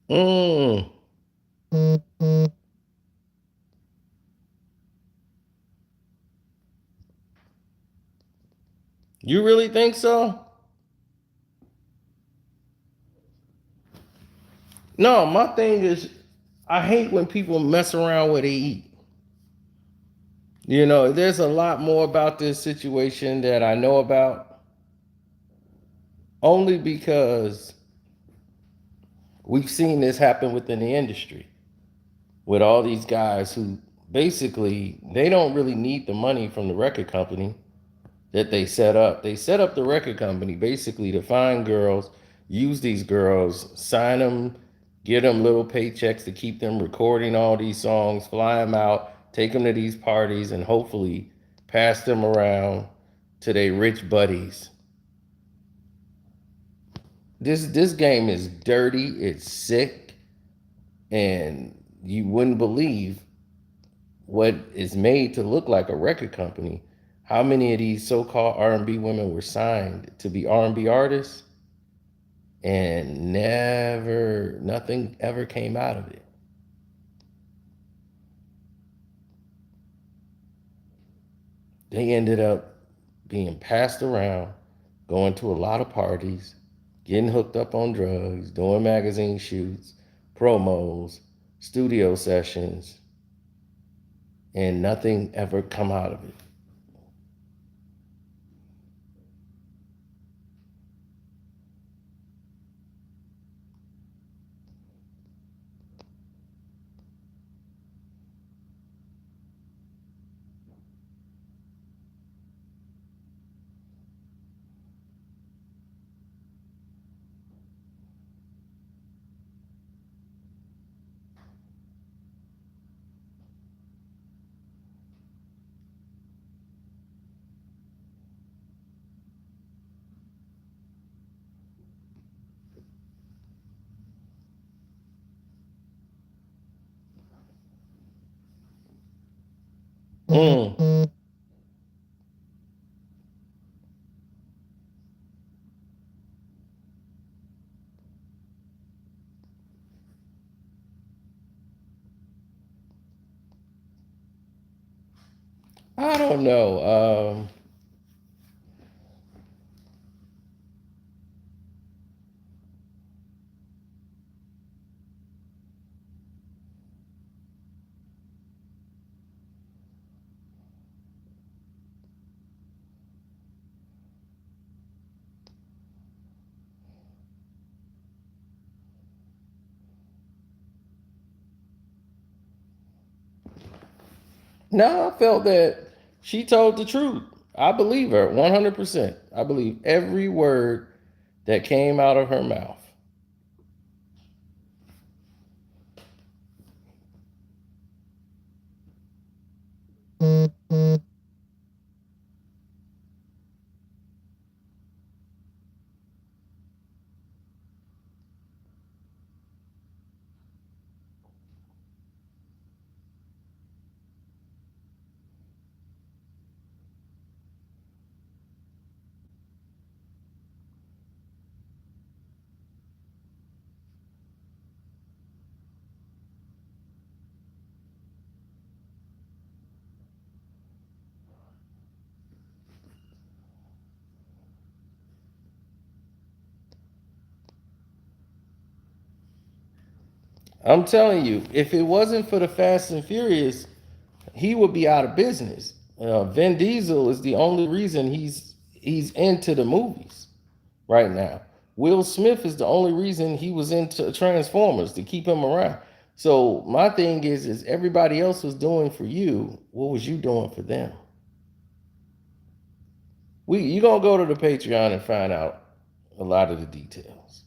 Mm. You really think so? No, my thing is, I hate when people mess around where they eat. You know, there's a lot more about this situation that I know about, only because we've seen this happen within the industry with all these guys who basically they don't really need the money from the record company that they set up. They set up the record company basically to find girls, use these girls, sign them, get them little paychecks to keep them recording all these songs, fly them out, take them to these parties, and hopefully pass them around to their rich buddies. This game is dirty, it's sick, and you wouldn't believe what is made to look like a record company. How many of these so-called R&B women were signed to be R&B artists and never, nothing ever came out of it. They ended up being passed around, going to a lot of parties, getting hooked up on drugs, doing magazine shoots, promos, studio sessions, and nothing ever come out of it. Mm. I don't know. No, I felt that she told the truth. I believe her 100%. I believe every word that came out of her mouth. I'm telling you, if it wasn't for the Fast and Furious, he would be out of business. Vin Diesel is the only reason he's into the movies right now. Will Smith is the only reason he was into Transformers to keep him around. So my thing is everybody else was doing for you. What was you doing for them? You gonna go to the Patreon and find out a lot of the details.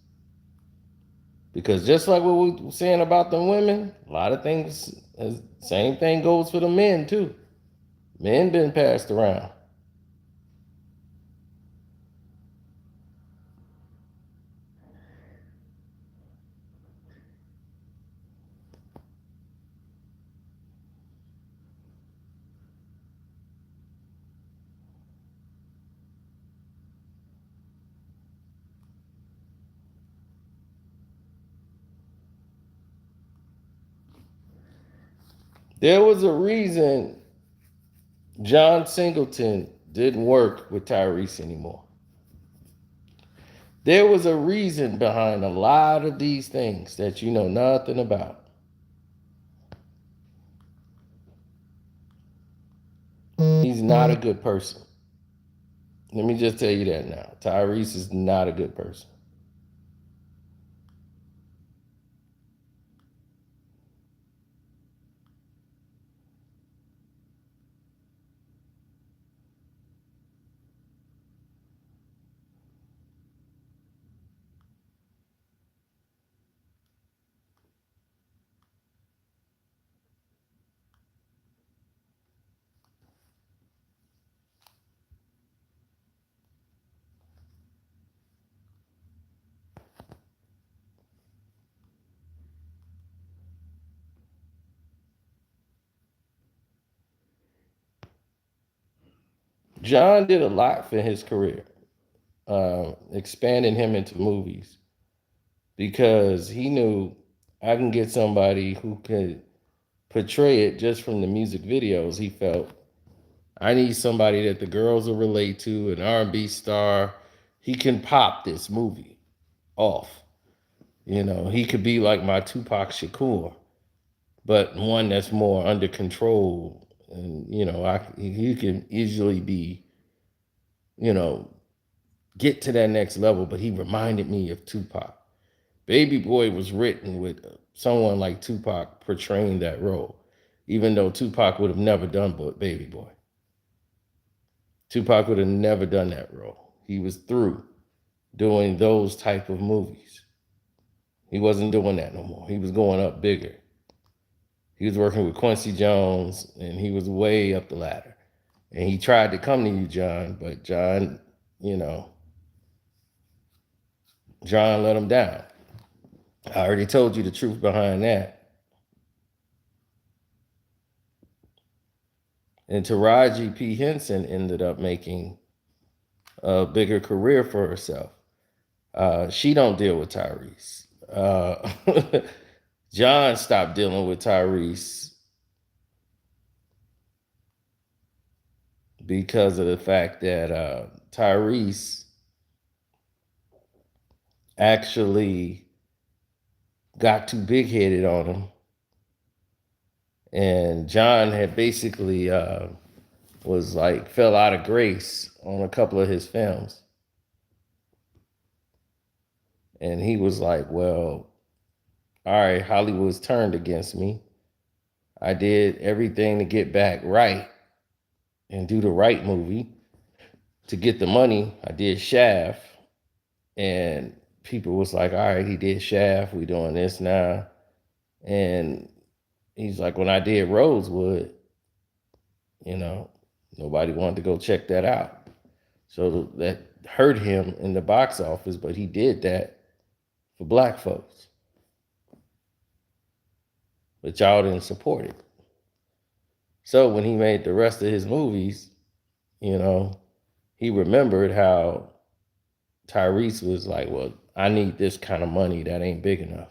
Because just like what we were saying about the women, a lot of things, same thing goes for the men too. Men been passed around. There was a reason John Singleton didn't work with Tyrese anymore. There was a reason behind a lot of these things that you know nothing about. He's not a good person. Let me just tell you that now. Tyrese is not a good person. John did a lot for his career, expanding him into movies because he knew I can get somebody who could portray it just from the music videos. He felt I need somebody that the girls will relate to, an R&B star. He can pop this movie off. You know, he could be like my Tupac Shakur, but one that's more under control. And you know, he can easily be, you know, get to that next level. But he reminded me of Tupac. Baby Boy was written with someone like Tupac portraying that role, even though Tupac would have never done Baby Boy. Tupac would have never done that role. He was through doing those type of movies. He wasn't doing that no more. He was going up bigger. He was working with Quincy Jones, and he was way up the ladder. And he tried to come to you, John, but John, you know, John let him down. I already told you the truth behind that. And Taraji P. Henson ended up making a bigger career for herself. She don't deal with Tyrese. John stopped dealing with Tyrese because of the fact that Tyrese actually got too big headed on him. And John had basically was like fell out of grace on a couple of his films. And he was like, well, all right, Hollywood's turned against me. I did everything to get back right and do the right movie to get the money. I did Shaft, and people was like, all right, he did Shaft, we doing this now. And he's like, when I did Rosewood, nobody wanted to go check that out. So that hurt him in the box office, but he did that for black folks. But y'all didn't support it. So when he made the rest of his movies, he remembered how Tyrese was like, well, I need this kind of money that ain't big enough.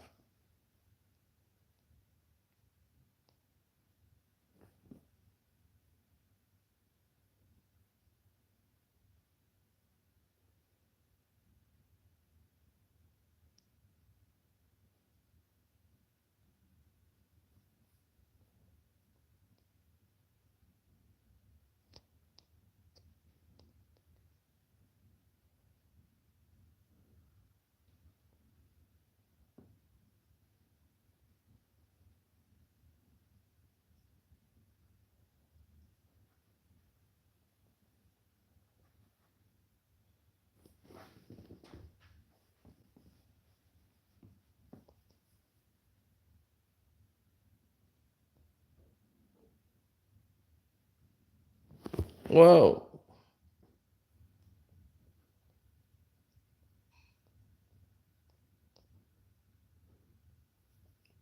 Well,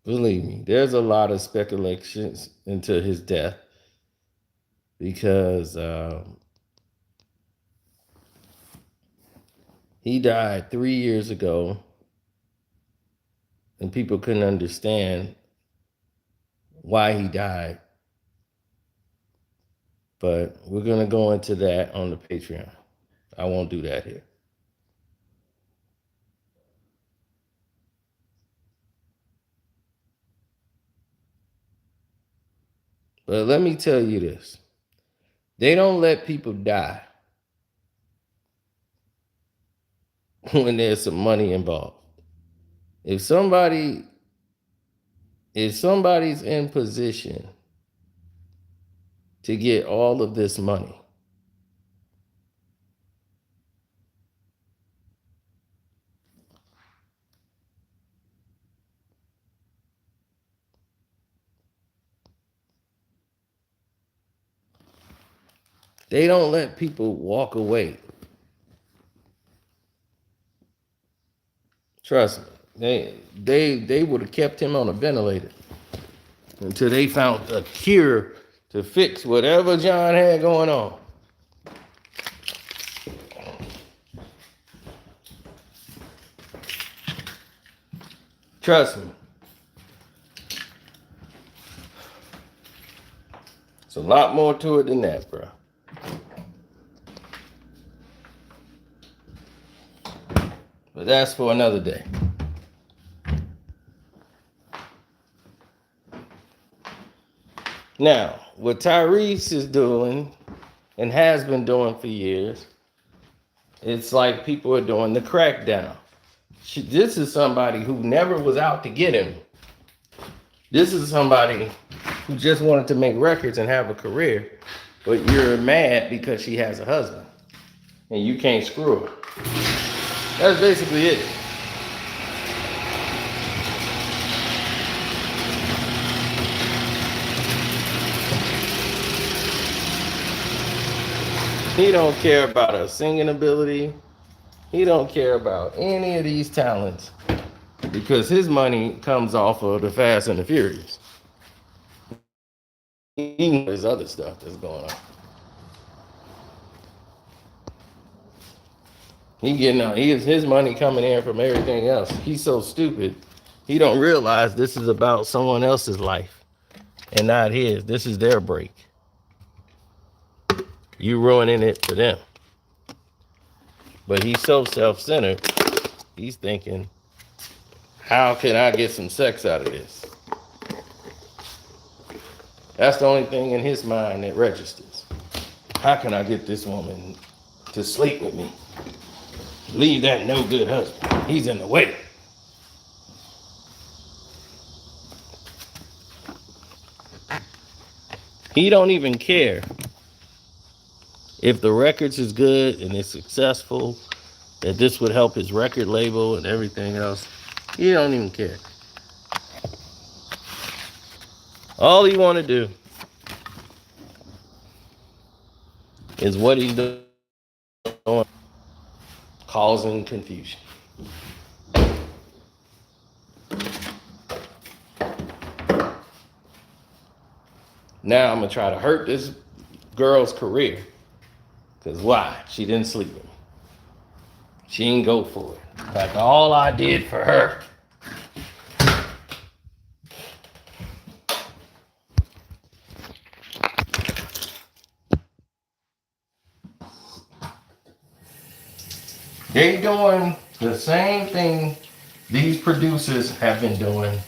believe me, there's a lot of speculations into his death because he died 3 years ago, and people couldn't understand why he died. But we're going to go into that on the Patreon. I won't do that here. But let me tell you this. They don't let people die when there's some money involved. If somebody's in position to get all of this money, they don't let people walk away. Trust me, they would have kept him on a ventilator until they found a cure to fix whatever John had going on. Trust me. It's a lot more to it than that, bro. But that's for another day. Now, what Tyrese is doing and has been doing for years, it's like people are doing the crackdown. This is somebody who never was out to get him. This is somebody who just wanted to make records and have a career, but you're mad because she has a husband and you can't screw her. That's basically it. He don't care about her singing ability. He don't care about any of these talents because his money comes off of the Fast and the Furious. There's other stuff that's going on. He getting out. His money coming in from everything else. He's so stupid. He don't realize this is about someone else's life and not his. This is their break. You ruining it for them. But he's so self-centered. He's thinking, how can I get some sex out of this? That's the only thing in his mind that registers. How can I get this woman to sleep with me? Leave that no good husband. He's in the way. He don't even care if the records is good and it's successful, that this would help his record label and everything else. He don't even care. All he want to do is what he's doing, causing confusion. Now I'm going to try to hurt this girl's career. Because why? She didn't sleep with me. She didn't go for it. After all I did for her. They doing the same thing these producers have been doing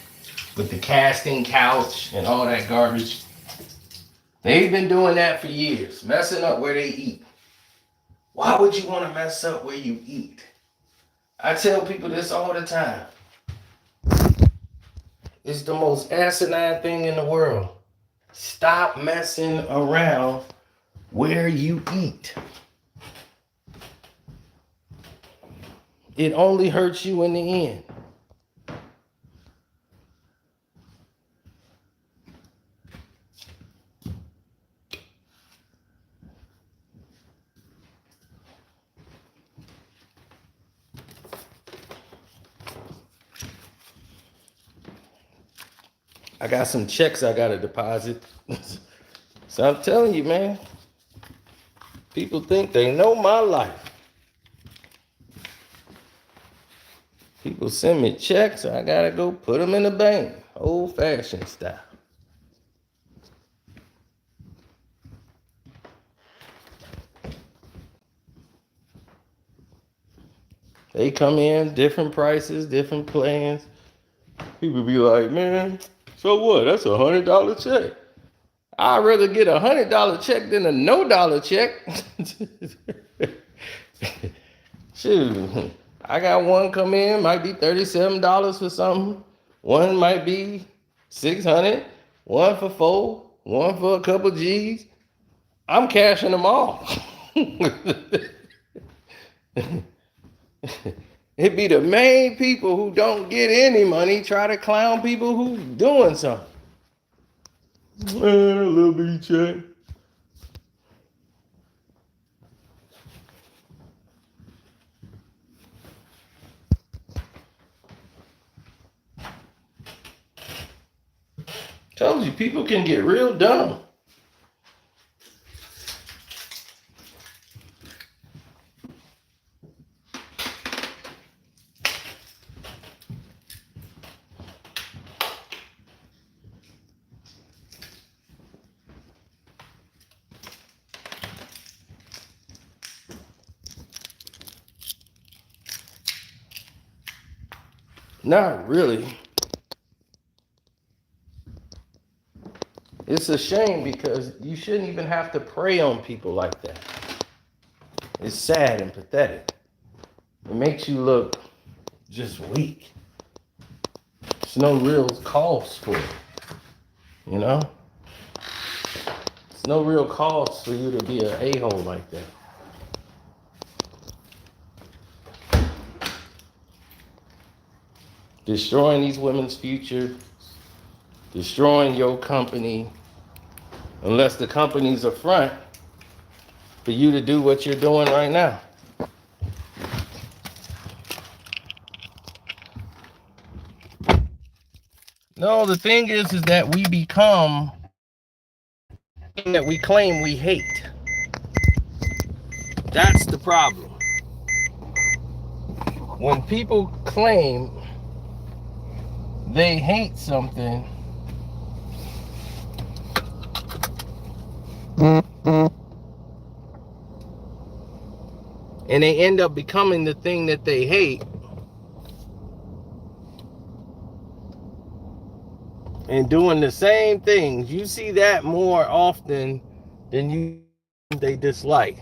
with the casting couch and all that garbage. They've been doing that for years, messing up where they eat. Why would you want to mess up where you eat? I tell people this all the time. It's the most asinine thing in the world. Stop messing around where you eat. It only hurts you in the end. I got some checks I got to deposit. So I'm telling you, man, people think they know my life. People send me checks, I got to go put them in the bank, old-fashioned style. They come in, different prices, different plans. People be like, man, so what? That's $100 check. I'd rather get $100 check than a no dollar check. Shoot, I got one come in, might be $37 for something. One might be $600. One for $4. One for a couple G's. I'm cashing them all. It be the main people who don't get any money try to clown people who doing something. Man, a little bitty check. Told you, people can get real dumb. Not really. It's a shame because you shouldn't even have to prey on people like that. It's sad and pathetic. It makes you look just weak. There's no real cause for it, you know? There's no real cause for you to be an a-hole like that. Destroying these women's future, destroying your company, unless the company's a front for you to do what you're doing right now. No, the thing is that we become that we claim we hate. That's the problem. When people claim they hate something, and they end up becoming the thing that they hate, and doing the same things, you see that more often than you they dislike.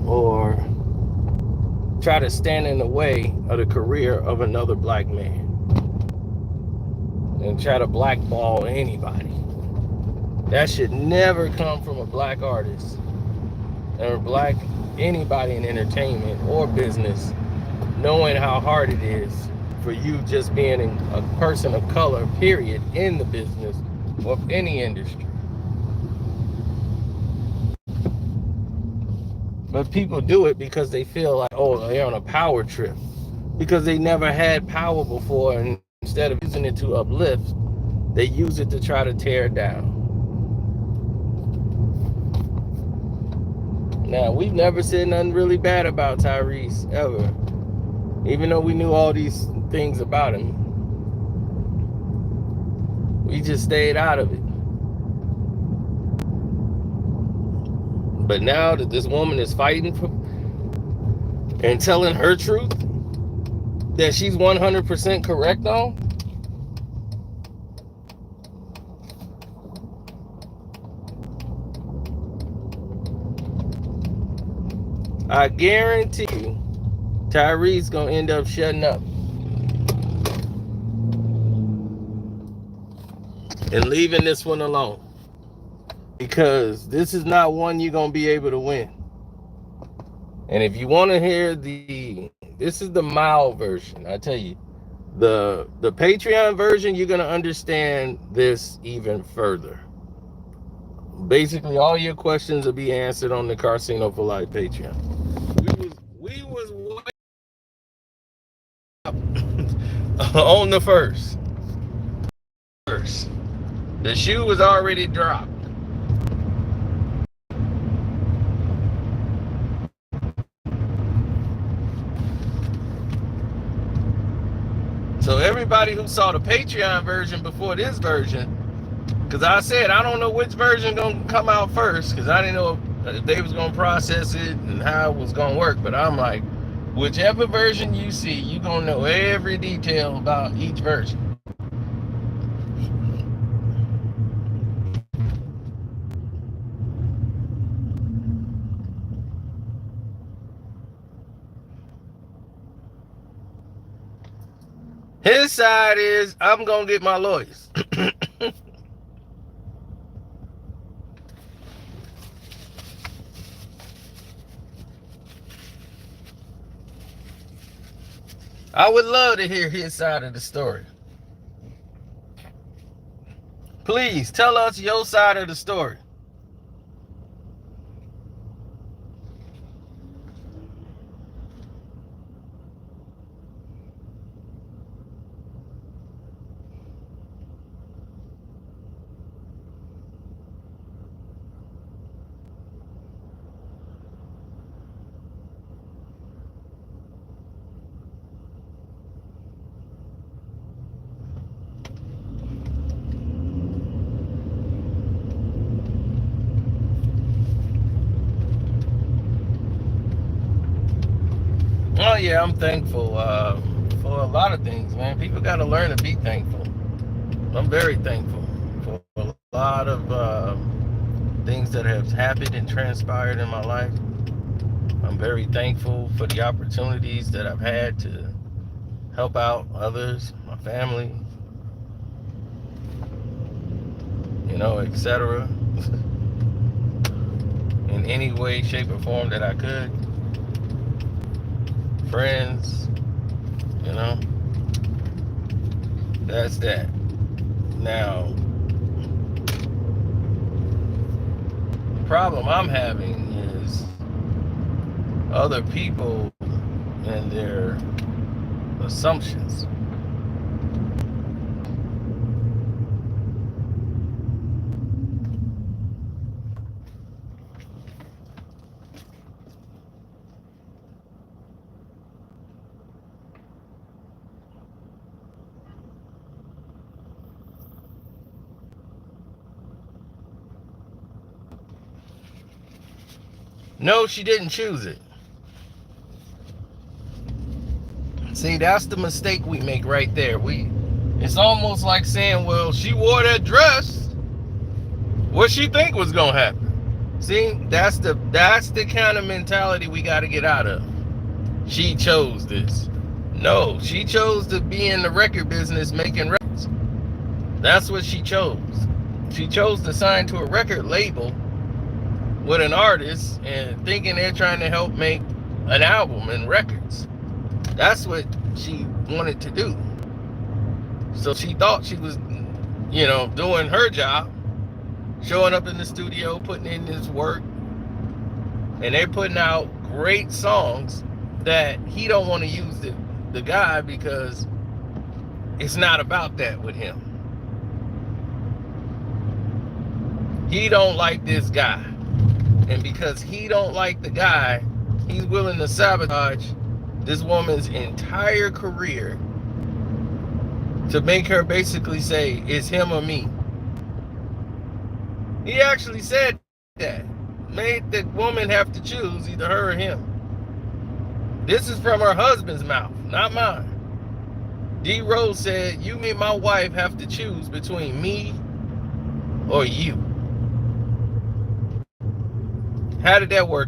Or try to stand in the way of the career of another black man and try to blackball anybody. That should never come from a black artist or black anybody in entertainment or business, knowing how hard it is for you just being a person of color, period, in the business of any industry. But people do it because they feel like, oh, they're on a power trip. Because they never had power before, and instead of using it to uplift, they use it to try to tear down. Now, we've never said nothing really bad about Tyrese, ever. Even though we knew all these things about him. We just stayed out of it. But now that this woman is fighting for and telling her truth that she's 100% correct on, I guarantee you Tyrese gonna end up shutting up and leaving this one alone. Because this is not one you're going to be able to win. And if you want to hear this is the mild version. I tell you, the Patreon version, you're going to understand this even further. Basically, all your questions will be answered on the Casino for Life Patreon. We was way up on the first. The shoe was already dropped. So everybody who saw the Patreon version before this version, because I said I don't know which version gonna come out first, because I didn't know if they was gonna process it and how it was gonna work. But I'm like, whichever version you see, you're gonna know every detail about each version. His side is, I'm going to get my lawyers. I would love to hear his side of the story. Please tell us your side of the story. Oh yeah, I'm thankful for a lot of things, man. People got to learn to be thankful. I'm very thankful for a lot of things that have happened and transpired in my life. I'm very thankful for the opportunities that I've had to help out others, my family, etc. In any way, shape, or form that I could. Friends, That's that. Now, the problem I'm having is other people and their assumptions. No, she didn't choose it. See, that's the mistake we make right there. It's almost like saying, well, she wore that dress. What she think was gonna happen? See, that's the kind of mentality we got to get out of. She chose this. No, she chose to be in the record business making records. That's what she chose. She chose to sign to a record label with an artist and thinking they're trying to help make an album and records. That's what she wanted to do. So she thought she was, doing her job, showing up in the studio, putting in this work, and they're putting out great songs that he don't want to use the guy because it's not about that with him. He don't like this guy. And because he don't like the guy, he's willing to sabotage this woman's entire career to make her basically say, it's him or me. He actually said that. Made the woman have to choose either her or him. This is from her husband's mouth, not mine. D. Rose said, you and my wife have to choose between me or you. How did that work?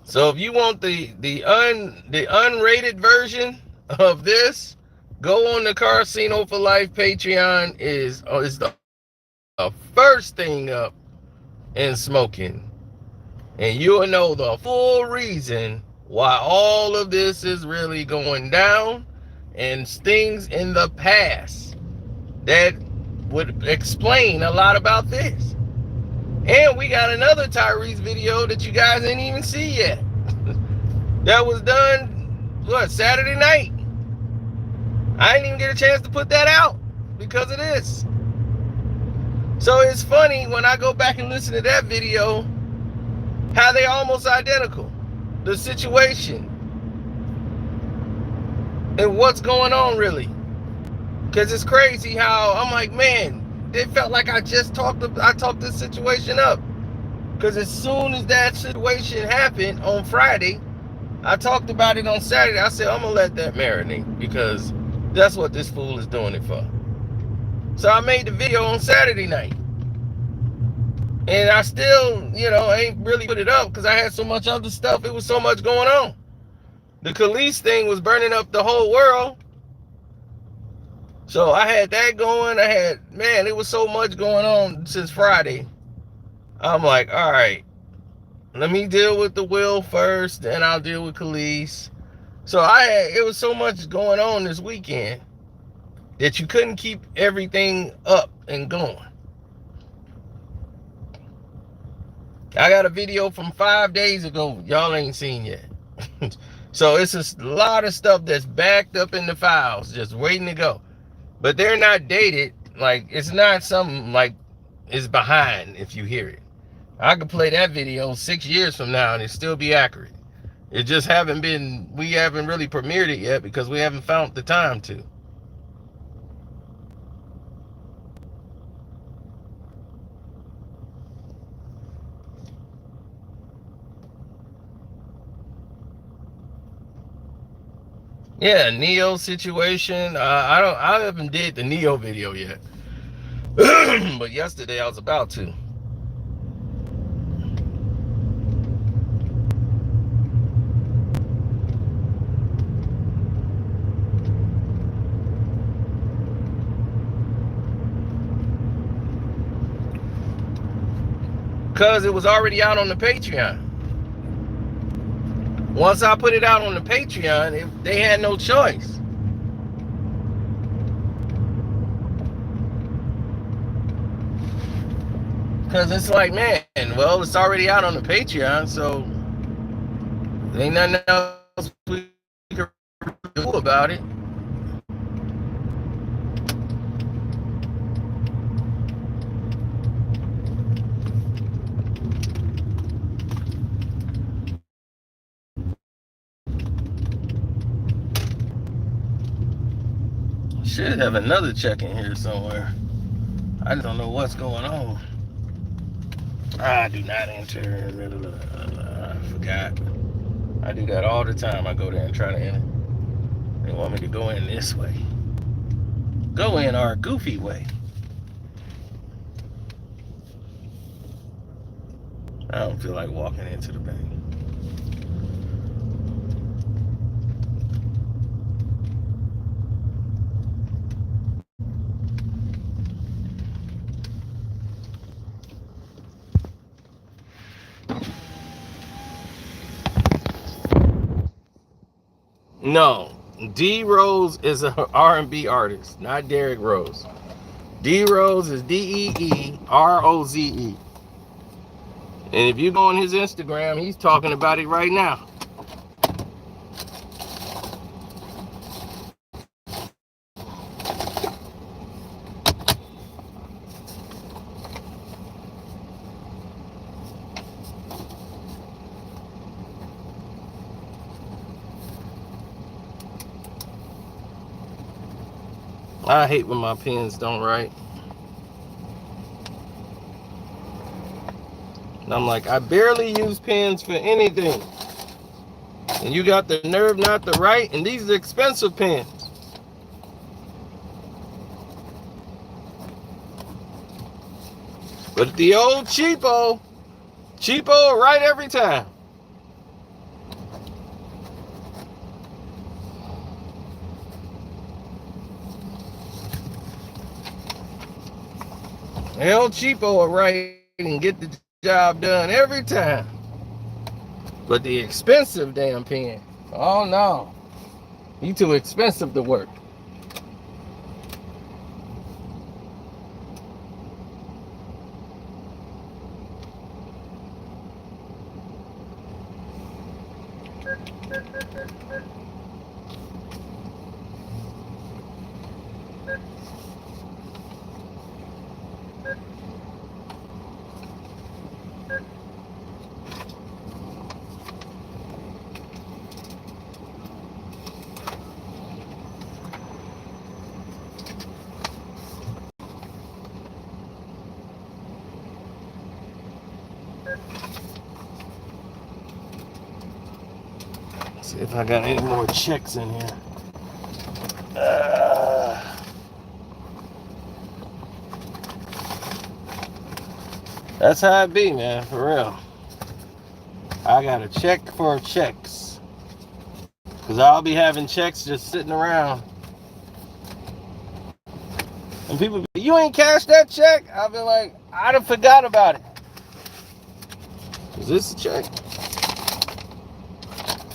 So if you want the unrated version of this, go on the Casino for Life Patreon. Is the first thing up in smoking, and you'll know the full reason why all of this is really going down, and things in the past that would explain a lot about this. And we got another Tyrese video that you guys ain't even see yet. That was done, Saturday night. I didn't even get a chance to put that out because of this. So it's funny when I go back and listen to that video, how they almost identical. The situation. And what's going on really. Because it's crazy how I'm like, man, it felt like I talked this situation up. Because as soon as that situation happened on Friday, I talked about it on Saturday. I said, I'm going to let that marinate because that's what this fool is doing it for. So I made the video on Saturday night. And I still, ain't really put it up because I had so much other stuff. It was so much going on. The Khalees thing was burning up the whole world. So I had that going. It was so much going on since Friday. I'm like, all right, let me deal with the will first, then I'll deal with Khalees. So it was so much going on this weekend that you couldn't keep everything up and going. I got a video from 5 days ago y'all ain't seen yet. So it's a lot of stuff that's backed up in the files, just waiting to go. But they're not dated. Like, it's not something like it's behind if you hear it. I could play that video 6 years from now and it still be accurate. It just we haven't really premiered it yet because we haven't found the time to. Yeah, Neo situation. I haven't did the Neo video yet. But yesterday I was about to. Because it was already out on the Patreon. Once I put it out on the Patreon, they had no choice. Because it's like, man, well, it's already out on the Patreon, so there ain't nothing else we can do about it. Should have another check in here somewhere. I don't know what's going on. I do not enter. I forgot. I do that all the time. I go there and try to enter. They want me to go in this way. Go in our goofy way. I don't feel like walking into the bank. No, D Rose is an R&B artist, not Derrick Rose. D Rose is DeeRoze. And if you go on his Instagram, he's talking about it right now. I hate when my pens don't write. And I'm like, I barely use pens for anything. And you got the nerve not to write, and these are expensive pens. But the old cheapo will write every time. El Cheapo will write and get the job done every time. But the expensive damn pen, oh no, you too expensive to work. See if I got any more checks in here. That's how it be, man, for real. I got a check for checks. Because I'll be having checks just sitting around. And people be, you ain't cashed that check? I'll be like, I done forgot about it. Is this a check?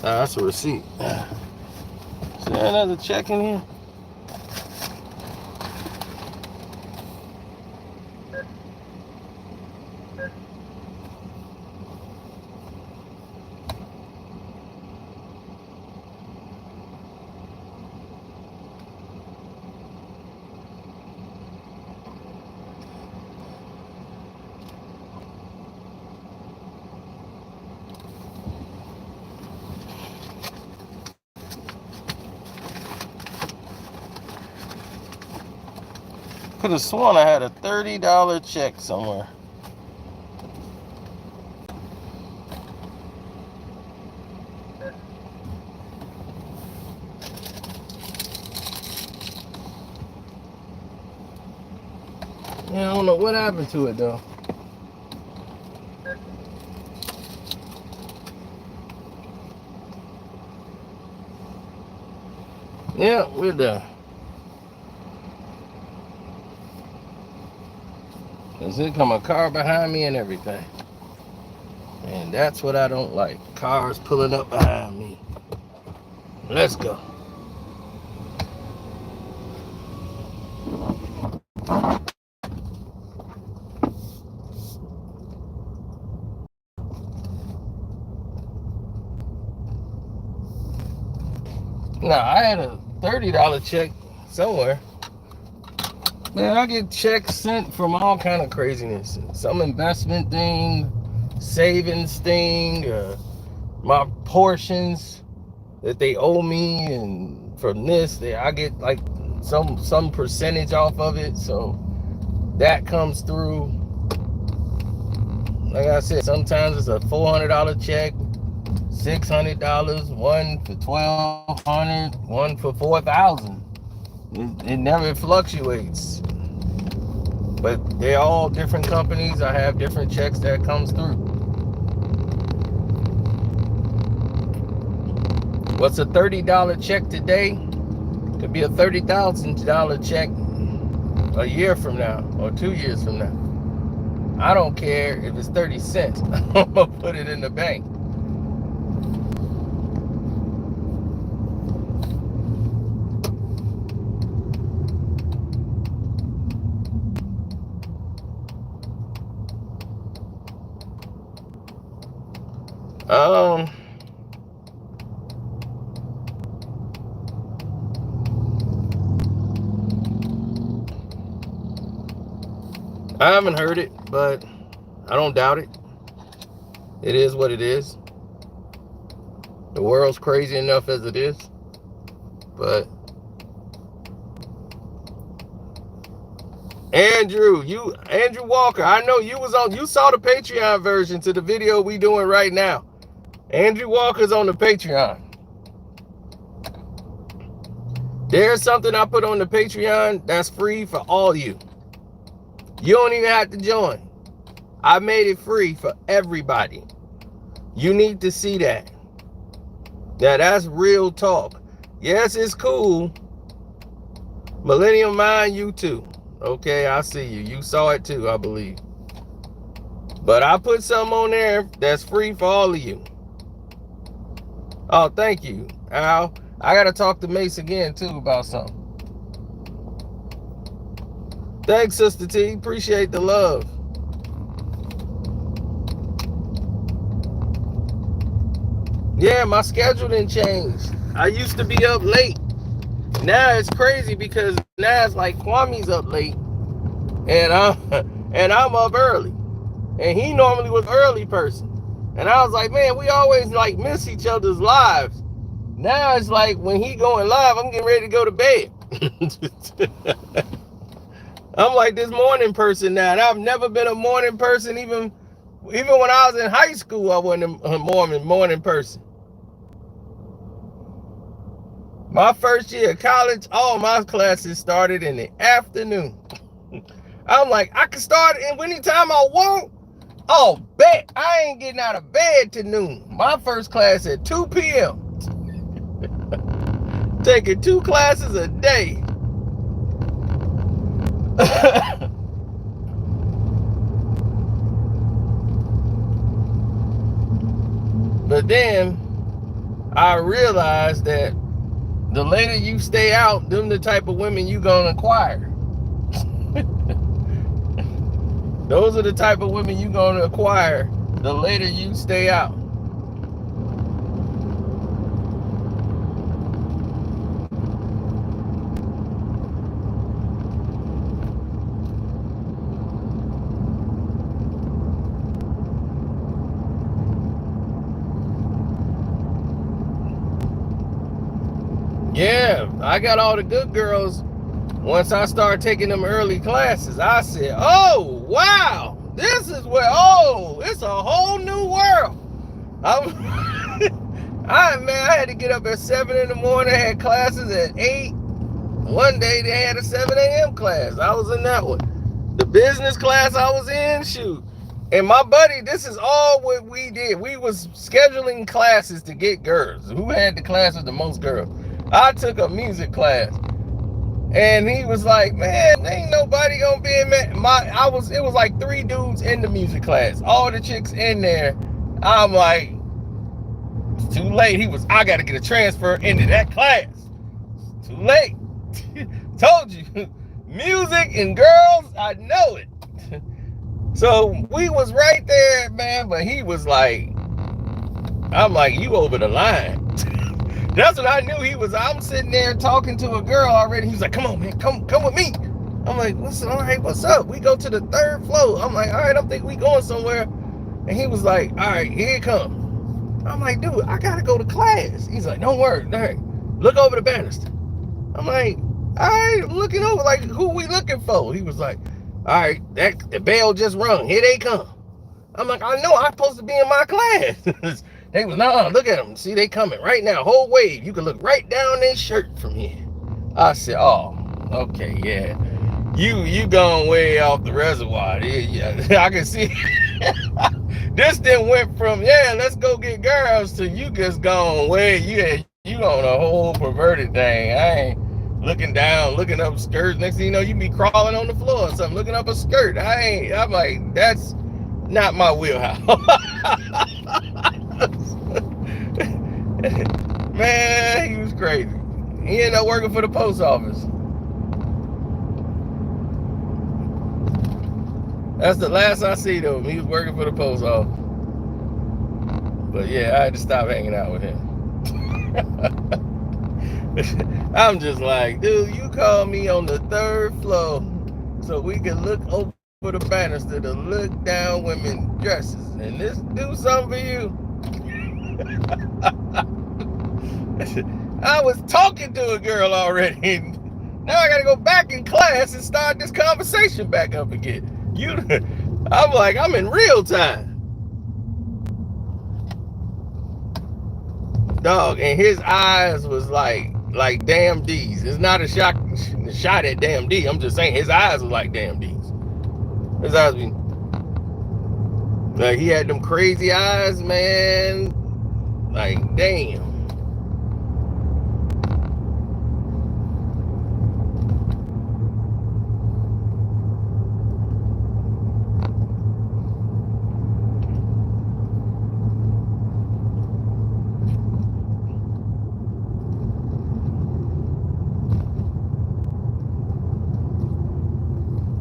That's a receipt. Is there another check in here? Could have sworn I had a $30 check somewhere. Yeah, I don't know what happened to it though. Yeah, we're done. There's come a car behind me and everything. And that's what I don't like. Cars pulling up behind me. Let's go. Now, I had a $30 check somewhere. Man, I get checks sent from all kind of craziness. Some investment thing, savings thing, my portions that they owe me, and from this, I get like some percentage off of it. So that comes through. Like I said, sometimes it's a $400 check, $600, one for $1,200, one for $4,000. It never fluctuates. But they're all different companies. I have different checks that comes through. What's a $30 check today could be a $30,000 check a year from now or 2 years from now. I don't care if it's 30 cents. I'm gonna put it in the bank. I haven't heard it, but I don't doubt it. It is what it is. The world's crazy enough as it is. But Andrew Walker, I know you saw the Patreon version to the video we doing right now. Andrew Walker's on the Patreon. There's something I put on the Patreon that's free for all you. You don't even have to join. I made it free for everybody. You need to see that. Now that's real talk. Yes, it's cool. Millennium Mind, you too. Okay, I see you. You saw it too, I believe. But I put something on there that's free for all of you. Oh, thank you, Al. I got to talk to Mace again too about something. Thanks, Sister T. Appreciate the love. Yeah, my schedule didn't change. I used to be up late. Now it's crazy because now it's like Kwame's up late, and I'm up early, and he normally was early person. And I was like, man, we always like miss each other's lives. Now it's like when he going live, I'm getting ready to go to bed. I'm like this morning person now, and I've never been a morning person. Even when I was in high school, I wasn't a morning person. My first year of college, all my classes started in the afternoon. I'm like, I can start anytime I want. Oh, bet I ain't getting out of bed till noon. My first class at 2 p.m. Taking 2 classes a day. But then I realized that the later you stay out, them the type of women you gonna acquire. Those are the type of women you gonna acquire the later you stay out. Yeah, I got all the good girls. Once I started taking them early classes, I said, oh, wow, this is it's a whole new world. I had to get up at 7 in the morning, had classes at 8. One day they had a 7 a.m. class. I was in that one. The business class I was in, shoot. And my buddy, this is all what we did. We was scheduling classes to get girls. Who had the class with the most girls? I took a music class, and he was like, man, ain't nobody gonna be in it was like 3 dudes in the music class, all the chicks in there. I'm like, it's too late. I got to get a transfer into that class. It's too late. Told you. Music and girls, I know it. So we was right there, man, but he was like, I'm like, you over the line. That's when I knew he was. I'm sitting there talking to a girl already. He was like, come on, man, come with me. I'm like, all right, what's up? We go to the 3rd floor. I'm like, all right, I think we going somewhere. And he was like, all right, here it comes. I'm like, dude, I gotta go to class. He's like, don't worry, all right, look over the banister. I'm like, all right, looking over, like, who we looking for? He was like, all right, the bell just rung. Here they come. I'm like, I know, I'm supposed to be in my class. They was, nah, look at them. See, they coming right now. Whole wave. You can look right down their shirt from here. I said, oh, okay, yeah. You gone way off the reservoir. Yeah, I can see. This then went from, yeah, let's go get girls, to you just gone way, you on a whole perverted thing. I ain't looking down, looking up skirts. Next thing you know, you be crawling on the floor or something, looking up a skirt. I'm like, that's not my wheelhouse. Man, he was crazy. He ended up working for the post office. That's the last I see of him. He was working for the post office. But yeah, I had to stop hanging out with him. I'm just like, dude, you called me on the 3rd floor so we can look over the banister to look down women's dresses, and this do something for you. I was talking to a girl already. Now I gotta go back in class and start this conversation back up again. I'm like, I'm in real time. Dog, and his eyes was like damn D's. It's not a shot at damn D. I'm just saying his eyes was like damn D's. His eyes be like, he had them crazy eyes, man. Like, damn.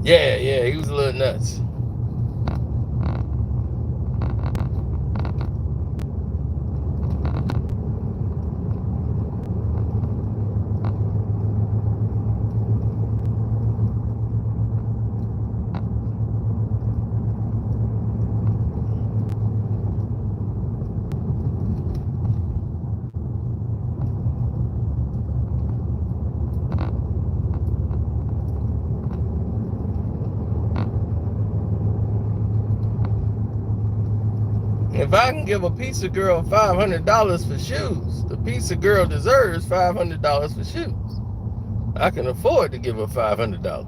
Yeah, he was a little nuts. If I can give a pizza girl $500 for shoes, the pizza girl deserves $500 for shoes. I can afford to give her $500.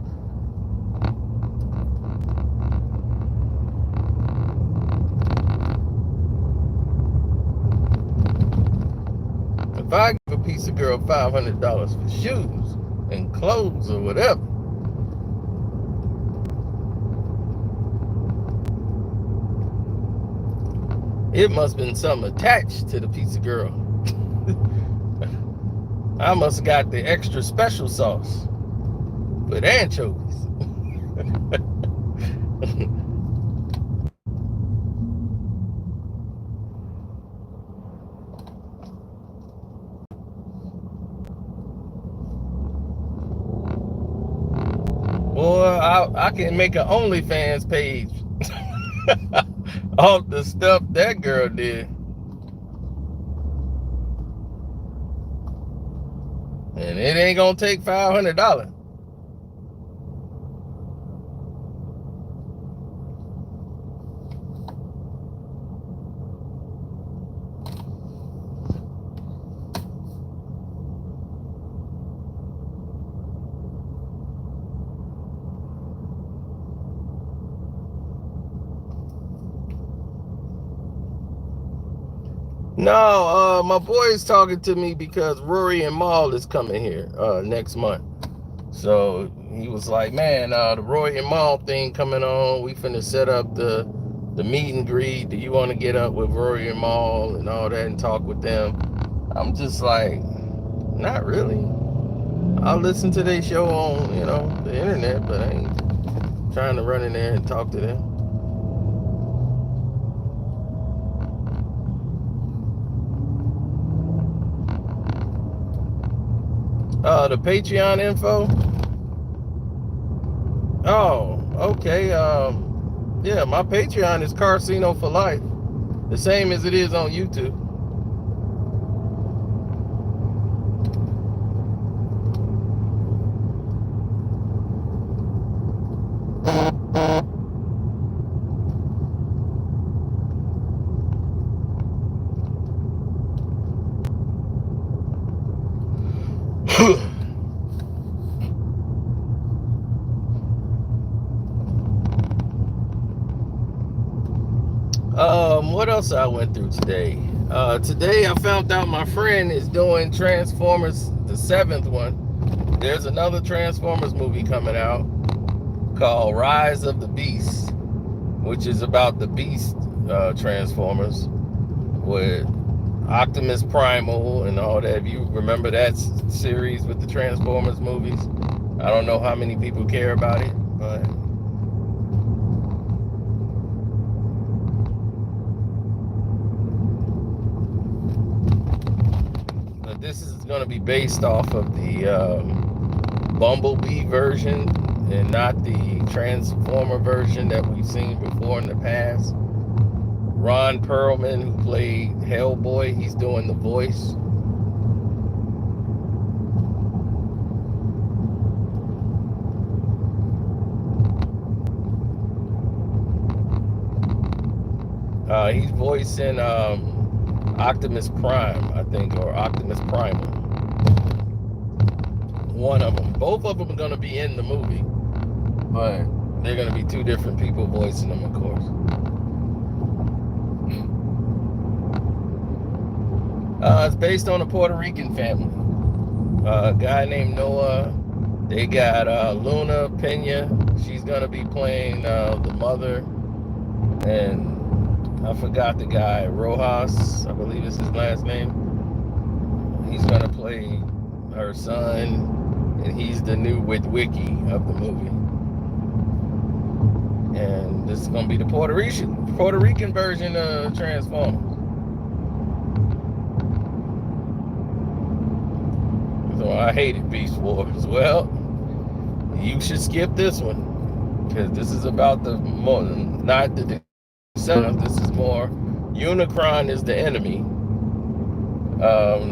If I give a pizza girl $500 for shoes and clothes or whatever, it must have been something attached to the pizza girl. I must have got the extra special sauce with anchovies. Boy, I can make an OnlyFans page off the stuff that girl did. And it ain't gonna take $500. No, my boy's talking to me because Rory and Maul is coming here next month. So he was like, man, the Rory and Maul thing coming on. We finna set up the the meet and greet. Do you want to get up with Rory and Maul and all that and talk with them? I'm just like, not really. I'll listen to their show on, the internet, but I ain't trying to run in there and talk to them. The Patreon info. Oh, okay. Yeah, my Patreon is Carcino for Life, the same as it is on YouTube. What else I went through today? Today I found out my friend is doing Transformers, the 7th one. There's another Transformers movie coming out called Rise of the Beast, which is about the Beast Transformers with Optimus Primal and all that. If you remember that series with the Transformers movies, I don't know how many people care about it, but this is going to be based off of the Bumblebee version and not the Transformer version that we've seen before in the past. Ron Perlman, who played Hellboy, he's doing the voice. He's voicing Optimus Prime, I think, or Optimus Primal. One of them. Both of them are going to be in the movie, but they're going to be two different people voicing them, of course. It's based on a Puerto Rican family. A guy named Noah. They got Luna Pena. She's going to be playing the mother. And I forgot the guy, Rojas, I believe is his last name. He's going to play her son, and he's the new Witwicky of the movie. And this is going to be the Puerto Rican version of Transformers. So I hated Beast Wars. Well, you should skip this one, because this is about not the this is more Unicron is the enemy.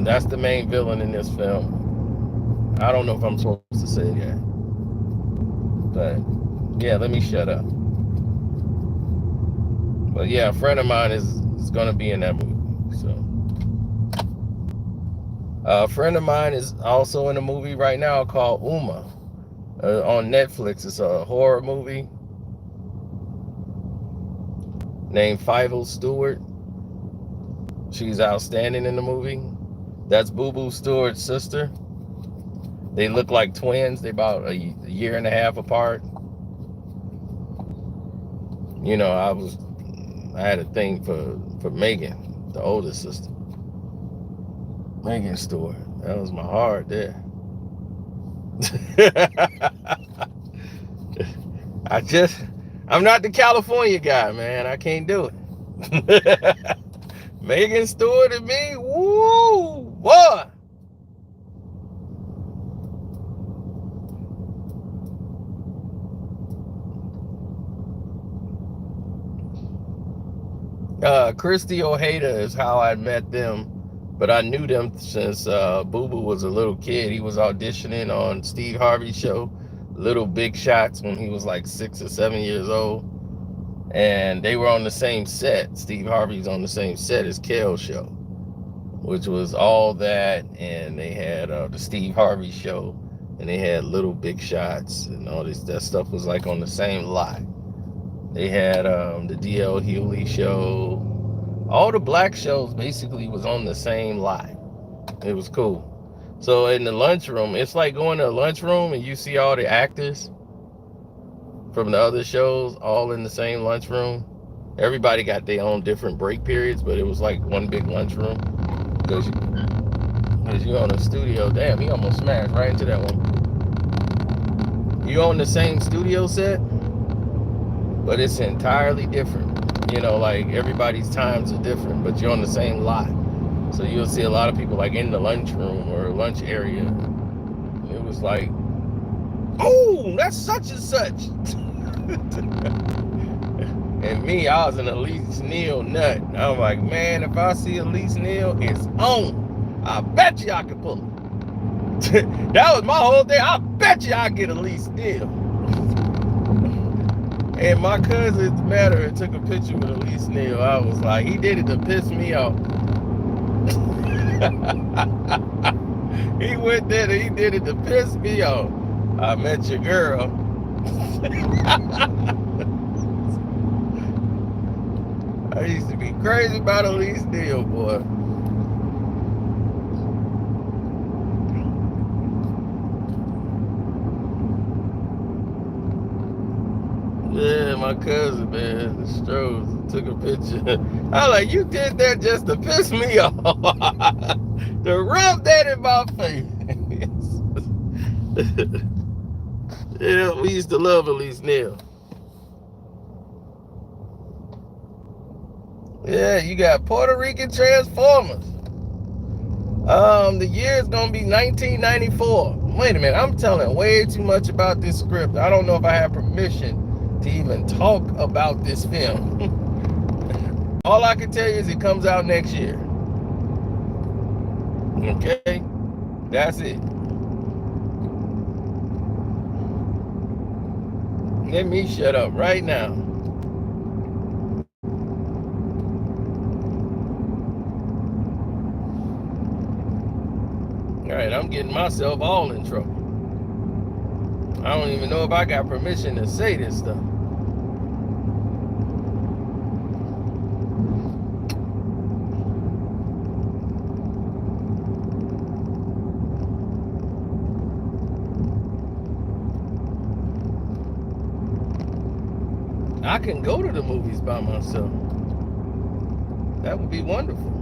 That's the main villain in this film. I don't know if I'm supposed to say that, but yeah, let me shut up. But yeah, a friend of mine is going to be in that movie. So a friend of mine is also in a movie right now called Uma on Netflix. It's a horror movie named Fievel Stewart. She's outstanding in the movie. That's Boo Boo Stewart's sister. They look like twins. They're about a year and a half apart. I had a thing for Megan, the oldest sister. Megan Stewart. That was my heart there. I'm not the California guy, man. I can't do it. Megan Stewart and me, woo, boy. Christy Ojeda is how I met them, but I knew them since Boo Boo was a little kid. He was auditioning on Steve Harvey's show, Little Big Shots, when he was like 6 or 7 years old. And they were on the same set. Steve Harvey's on the same set as Kale's show, which was All That, and they had the Steve Harvey show, and they had Little Big Shots, and all this. That stuff was like on the same lot. They had the D.L. Hewley show. All the black shows basically was on the same lot. It was cool. So in the lunchroom, it's like going to a lunchroom and you see all the actors from the other shows all in the same lunchroom. Everybody got their own different break periods, but it was like one big lunchroom. Because you own a studio. Damn, he almost smashed right into that one. You own the same studio set, but it's entirely different. You know, like everybody's times are different, but you're on the same lot. So you'll see a lot of people like in the lunchroom or lunch area. It was like, oh, that's such and such. And me, I was an Elise Neal nut. I'm like, man, if I see Elise Neal, it's on. I bet you I can pull it. That was my whole thing. I bet you I get Elise Neal. And my cousin, as a matter, and took a picture with Elise Neal. I was like, he did it to piss me off. He went there and he did it to piss me off. I met your girl. I used to be crazy about Elise Neal, boy. Yeah, my cousin, man, the Strohs, took a picture. I was like, you did that just to piss me off. To rub that in my face. Yeah, we used to love Elise Neal. Yeah, you got Puerto Rican Transformers. The year is gonna be 1994. Wait a minute, I'm telling way too much about this script. I don't know if I have permission to even talk about this film. All I can tell you is it comes out next year. Okay? That's it. Let me shut up right now. All right, I'm getting myself all in trouble. I don't even know if I got permission to say this stuff. I can go to the movies by myself. That would be wonderful.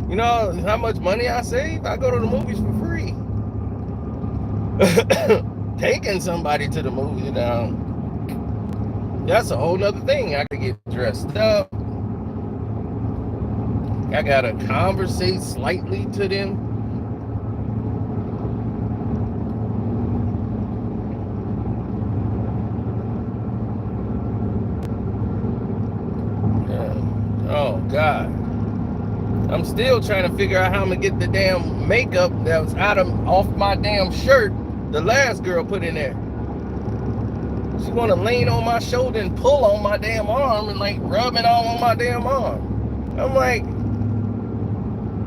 You know how much money I save? I go to the movies for free. Taking somebody to the movie now, that's a whole nother thing. I could get dressed up. I gotta conversate slightly to them. Oh God, I'm still trying to figure out how I'm gonna get the damn makeup that was off my damn shirt the last girl put in there. She wanna lean on my shoulder and pull on my damn arm and like rub it all on my damn arm. I'm like,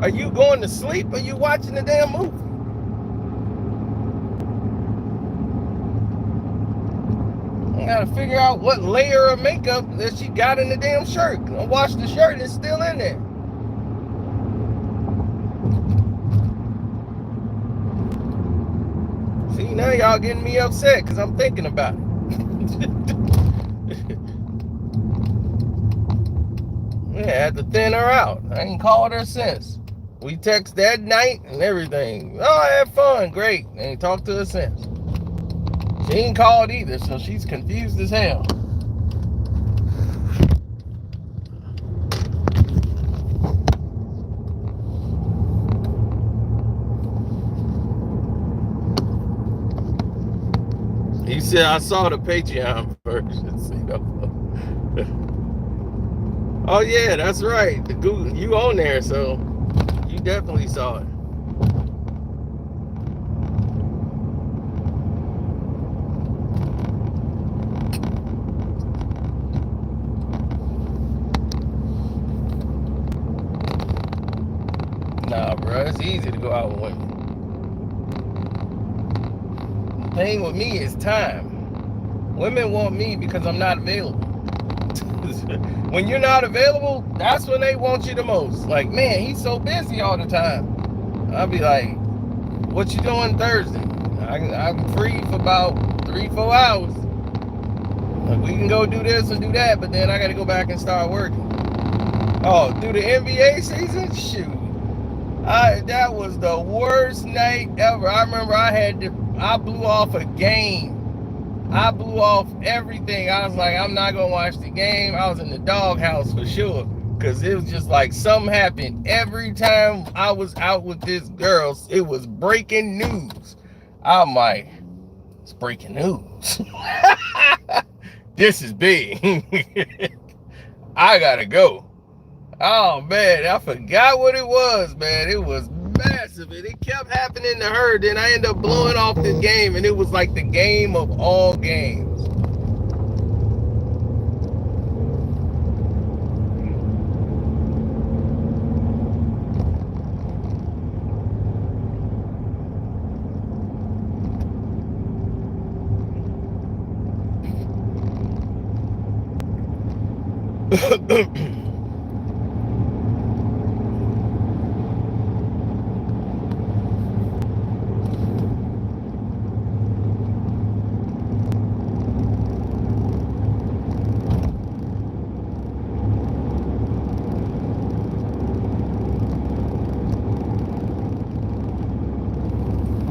are you going to sleep or are you watching the damn movie? I gotta figure out what layer of makeup that she got in the damn shirt. I washed the shirt, it's still in there. See, now y'all getting me upset because I'm thinking about it. Yeah, I had to thin her out. I ain't called her since. We text that night and everything. Oh, I had fun, great. I ain't talked to her since. She ain't called either, so she's confused as hell. He said, I saw the Patreon version. Oh yeah, that's right. The Google, you on there, so you definitely saw it. Nah, bro, it's easy to go out with women. The thing with me is time. Women want me because I'm not available. When you're not available, that's when they want you the most. Like, man, he's so busy all the time. I'll be like, what you doing Thursday? I'm free for about 3-4 hours. Like, we can go do this and do that, but then I got to go back and start working. Oh, through the NBA season? Shoot. That was the worst night ever. I remember I blew off a game. I blew off everything. I was like, I'm not going to watch the game. I was in the doghouse for sure. Because it was just like something happened. Every time I was out with this girl, it was breaking news. I'm like, it's breaking news. This is big. I gotta go. Oh man, I forgot what it was, man. It was massive and it kept happening to her. Then I ended up blowing off this game and it was like the game of all games.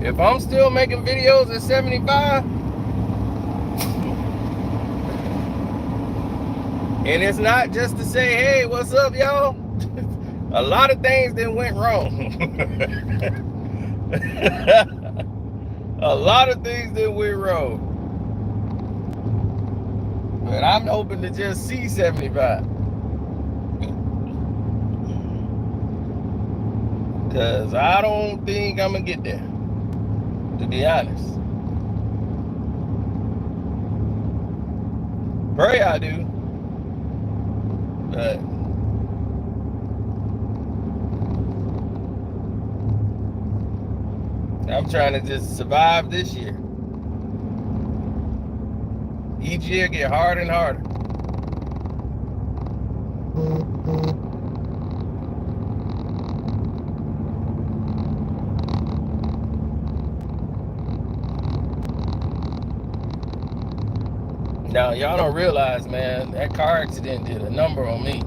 If I'm still making videos at 75, and it's not just to say, hey, what's up, y'all? A lot of things that went wrong. A lot of things that went wrong. But I'm hoping to just see 75. Because I don't think I'm going to get there, to be honest. Pray I do. But I'm trying to just survive this year. Each year get harder and harder. Now, y'all don't realize, man, that car accident did a number on me.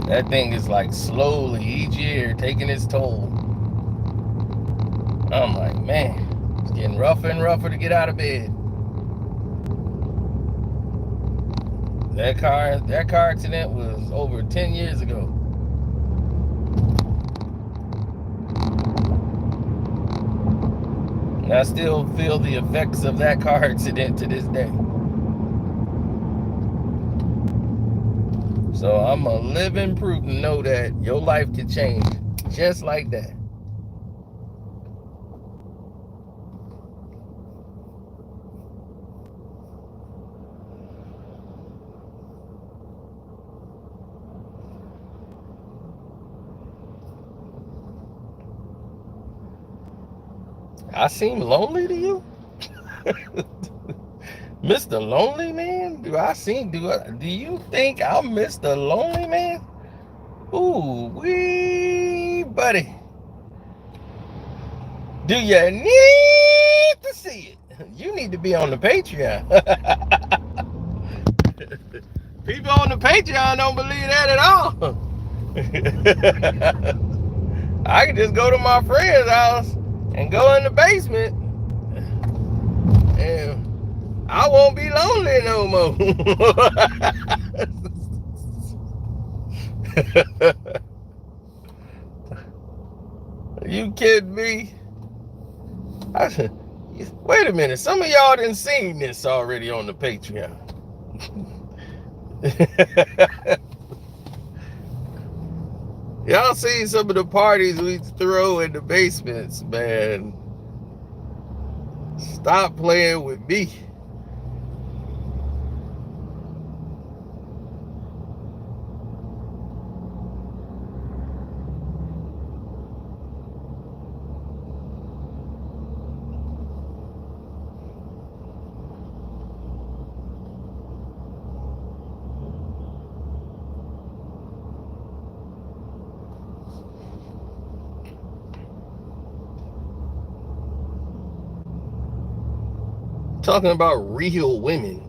That thing is like slowly each year taking its toll. I'm like, man, it's getting rougher and rougher to get out of bed. That car accident was over 10 years ago. And I still feel the effects of that car accident to this day. So I'm a living proof to know that your life can change just like that. I seem lonely to you? Mr. Lonely Man? Do you think I'm Mr. Lonely Man? Ooh, wee, buddy. Do you need to see it? You need to be on the Patreon. People on the Patreon don't believe that at all. I can just go to my friend's house and go in the basement and I won't be lonely no more. You kidding me? Wait a minute. Some of y'all done seen this already on the Patreon. Y'all seen some of the parties we throw in the basements, man. Stop playing with me. Talking about real women.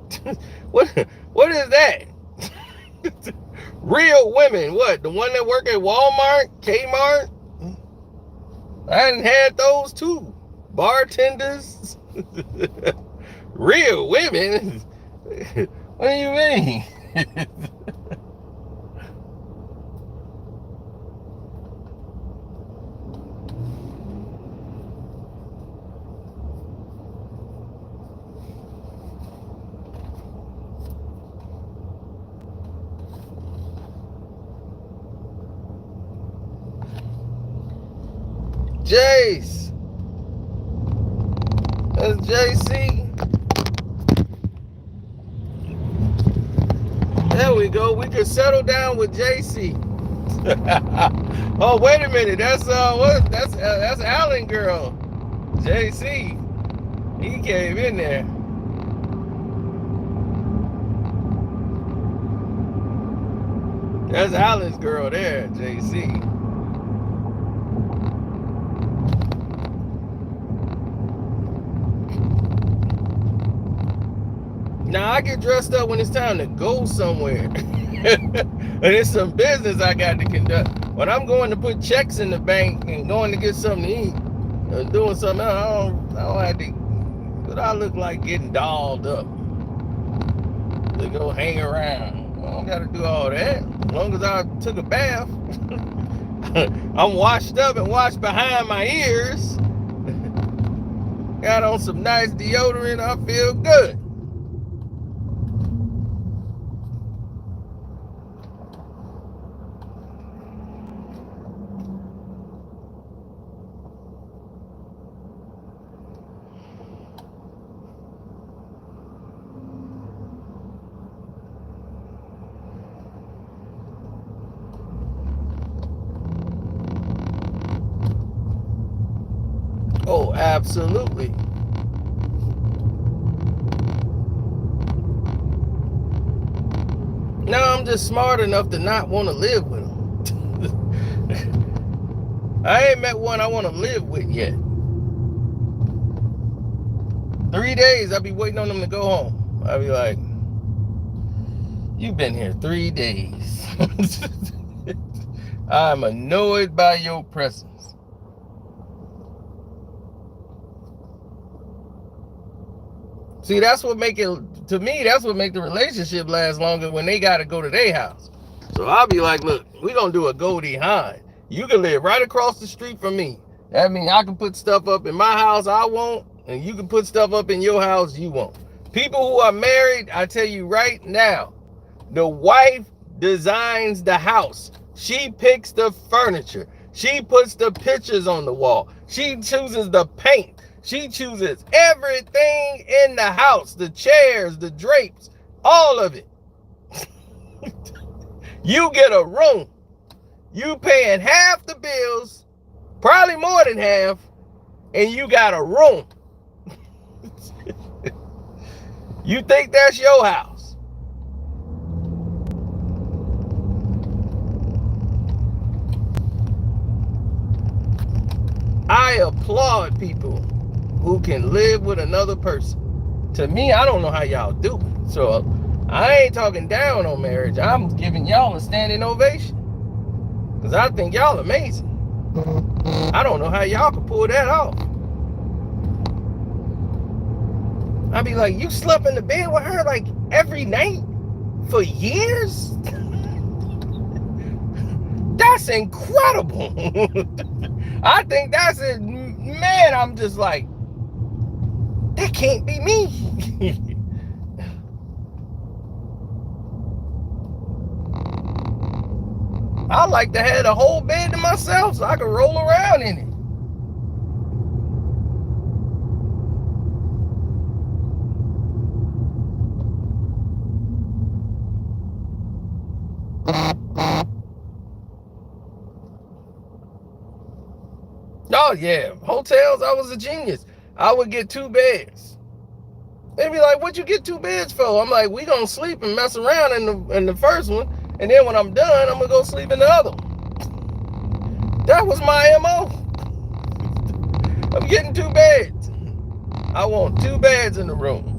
what is that? Real women, what? The one that work at Walmart, Kmart? I hadn't had those too. Bartenders. Real women? What do you mean? Jace. That's JC. There we go. We could settle down with JC. Oh, wait a minute. That's that's Allen girl. JC. He came in there. That's Allen's girl there, JC. Now I get dressed up when it's time to go somewhere. And it's some business I got to conduct. When I'm going to put checks in the bank and going to get something to eat, or doing something else, I don't have to. But I look like getting dolled up to go hang around. I don't got to do all that. As long as I took a bath, I'm washed up and washed behind my ears. Got on some nice deodorant. I feel good. Oh, absolutely. Now I'm just smart enough to not want to live with them. I ain't met one I want to live with yet. 3 days, I'll be waiting on them to go home. I'll be like, you've been here 3 days. I'm annoyed by your presence. See, that's what make it, to me, that's what make the relationship last longer when they got to go to their house. So I'll be like, look, we're going to do a Goldie Hawn. You can live right across the street from me. That means I can put stuff up in my house I want, and you can put stuff up in your house you want. People who are married, I tell you right now, the wife designs the house. She picks the furniture. She puts the pictures on the wall. She chooses the paint. She chooses everything in the house, the chairs, the drapes, all of it. You get a room. You paying half the bills, probably more than half, and you got a room. You think that's your house. I applaud people who can live with another person. To me, I don't know how y'all do it. So I ain't talking down on marriage. I'm giving y'all a standing ovation. Because I think y'all amazing. I don't know how y'all can pull that off. I'd be like, you slept in the bed with her like every night for years? That's incredible. I think that's it. Man, I'm just like, that can't be me. I like to have the whole bed to myself so I can roll around in it. Oh yeah, hotels, I was a genius. I would get 2 beds. They'd be like, what'd you get 2 beds for? I'm like, we gonna sleep and mess around in the first one, and then when I'm done, I'm gonna go sleep in the other one. That was my MO. I'm getting 2 beds. I want 2 beds in the room.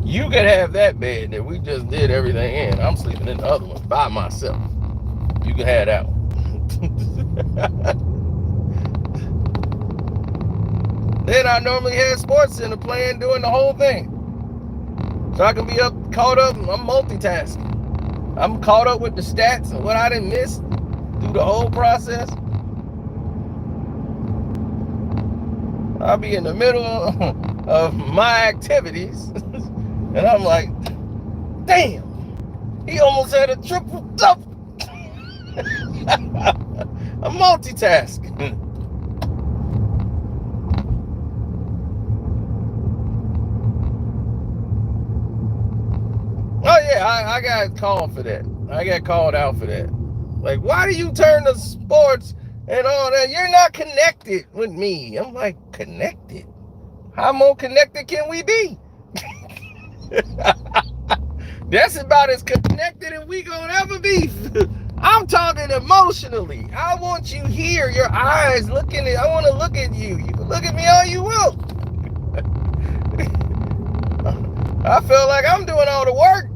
You can have that bed that we just did everything in. I'm sleeping in the other one by myself. You can have that one. Then I normally have Sports Center playing, doing the whole thing. So I can be caught up. I'm multitasking. I'm caught up with the stats and what I didn't miss through the whole process. I'll be in the middle of my activities. And I'm like, damn, he almost had a triple double. I'm multitasking. Oh yeah, I got called for that. I got called out for that. Like, why do you turn to sports and all that? You're not connected with me. I'm like, connected? How more connected can we be? That's about as connected as we gonna ever be. I'm talking emotionally. I want you here, your eyes looking at. I want to look at you. You can look at me all you want. I feel like I'm doing all the work.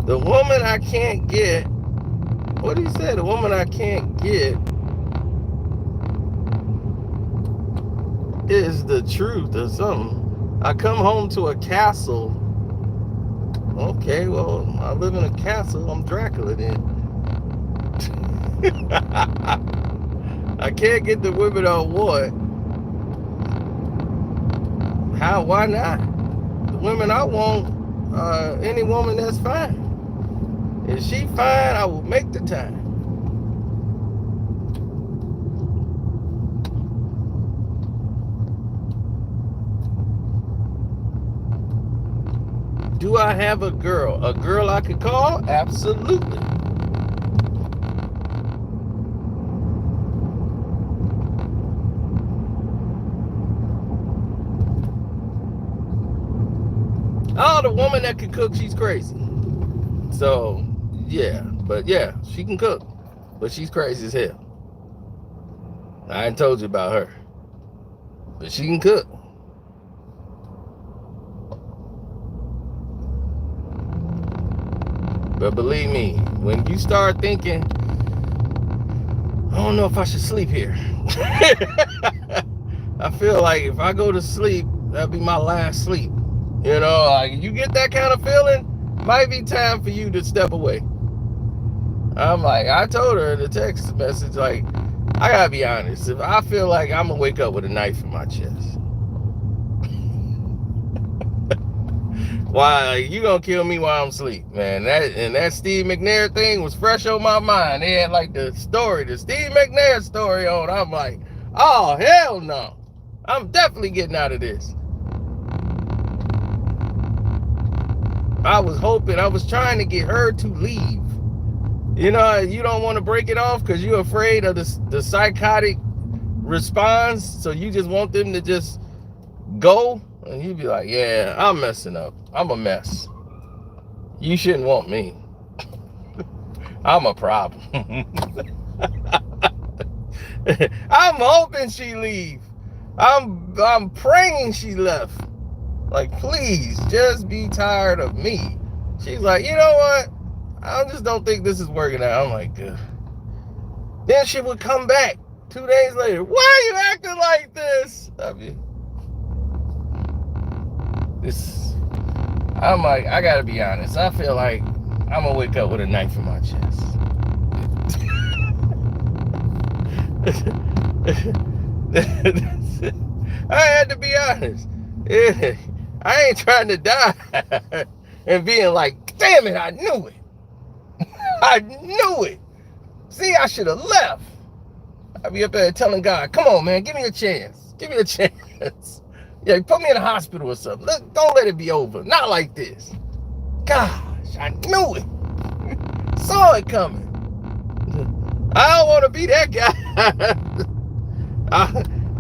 The woman I can't get. What did he say? The woman I can't get is the truth or something. I come home to a castle. Okay, well, I live in a castle. I'm Dracula then. I can't get the women I want. How? Why not? The women I want, any woman that's fine. If she fine, I will make the time. Do I have a girl? A girl I could call? Absolutely. Oh, the woman that can cook, she's crazy. So, yeah. But yeah, she can cook. But she's crazy as hell. I ain't told you about her. But she can cook. But believe me, when you start thinking, I don't know if I should sleep here. I feel like if I go to sleep, that'll be my last sleep. You know, like you get that kind of feeling, might be time for you to step away. I'm like, I told her in the text message, like, I gotta be honest. If I feel like I'm gonna wake up with a knife in my chest, why you gonna kill me while I'm asleep, man? That Steve McNair thing was fresh on my mind. They had like the Steve McNair story on. I'm like, oh hell no, I'm definitely getting out of this. I was trying to get her to leave. You know, you don't want to break it off because you're afraid of the psychotic response. So you just want them to just go. And you'd be like, yeah, I'm messing up. I'm a mess. You shouldn't want me. I'm a problem. I'm hoping she leave. I'm praying she left. Like, please, just be tired of me. She's like, you know what? I just don't think this is working out. I'm like, ugh. Then she would come back 2 days later. Why are you acting like this? I'm like, I gotta be honest. I feel like I'm gonna wake up with a knife in my chest. I had to be honest. I ain't trying to die and being like, damn it, I knew it. I knew it. See, I should have left. I'd be up there telling God, come on, man, give me a chance. Give me a chance. Yeah, put me in the hospital or something. Don't let it be over. Not like this. Gosh, I knew it. Saw it coming. I don't want to be that guy.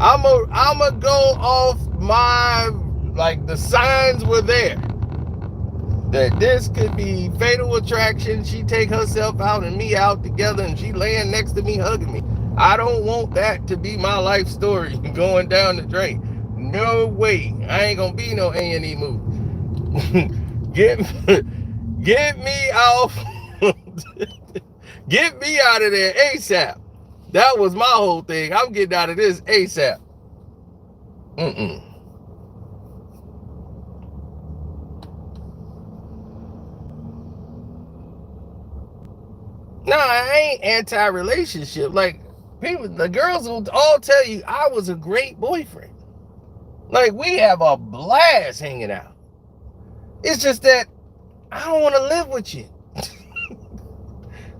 I'm a go off my, like, the signs were there that this could be fatal attraction. She take herself out and me out together, and she laying next to me hugging me. I don't want that to be my life story going down the drain. No way. I ain't gonna be no A&E movie. get get me off. Get me out of there ASAP. That was my whole thing. I'm getting out of this ASAP. No, I ain't anti-relationship. Like, people, the girls will all tell you I was a great boyfriend. Like, we have a blast hanging out. It's just that I don't want to live with you.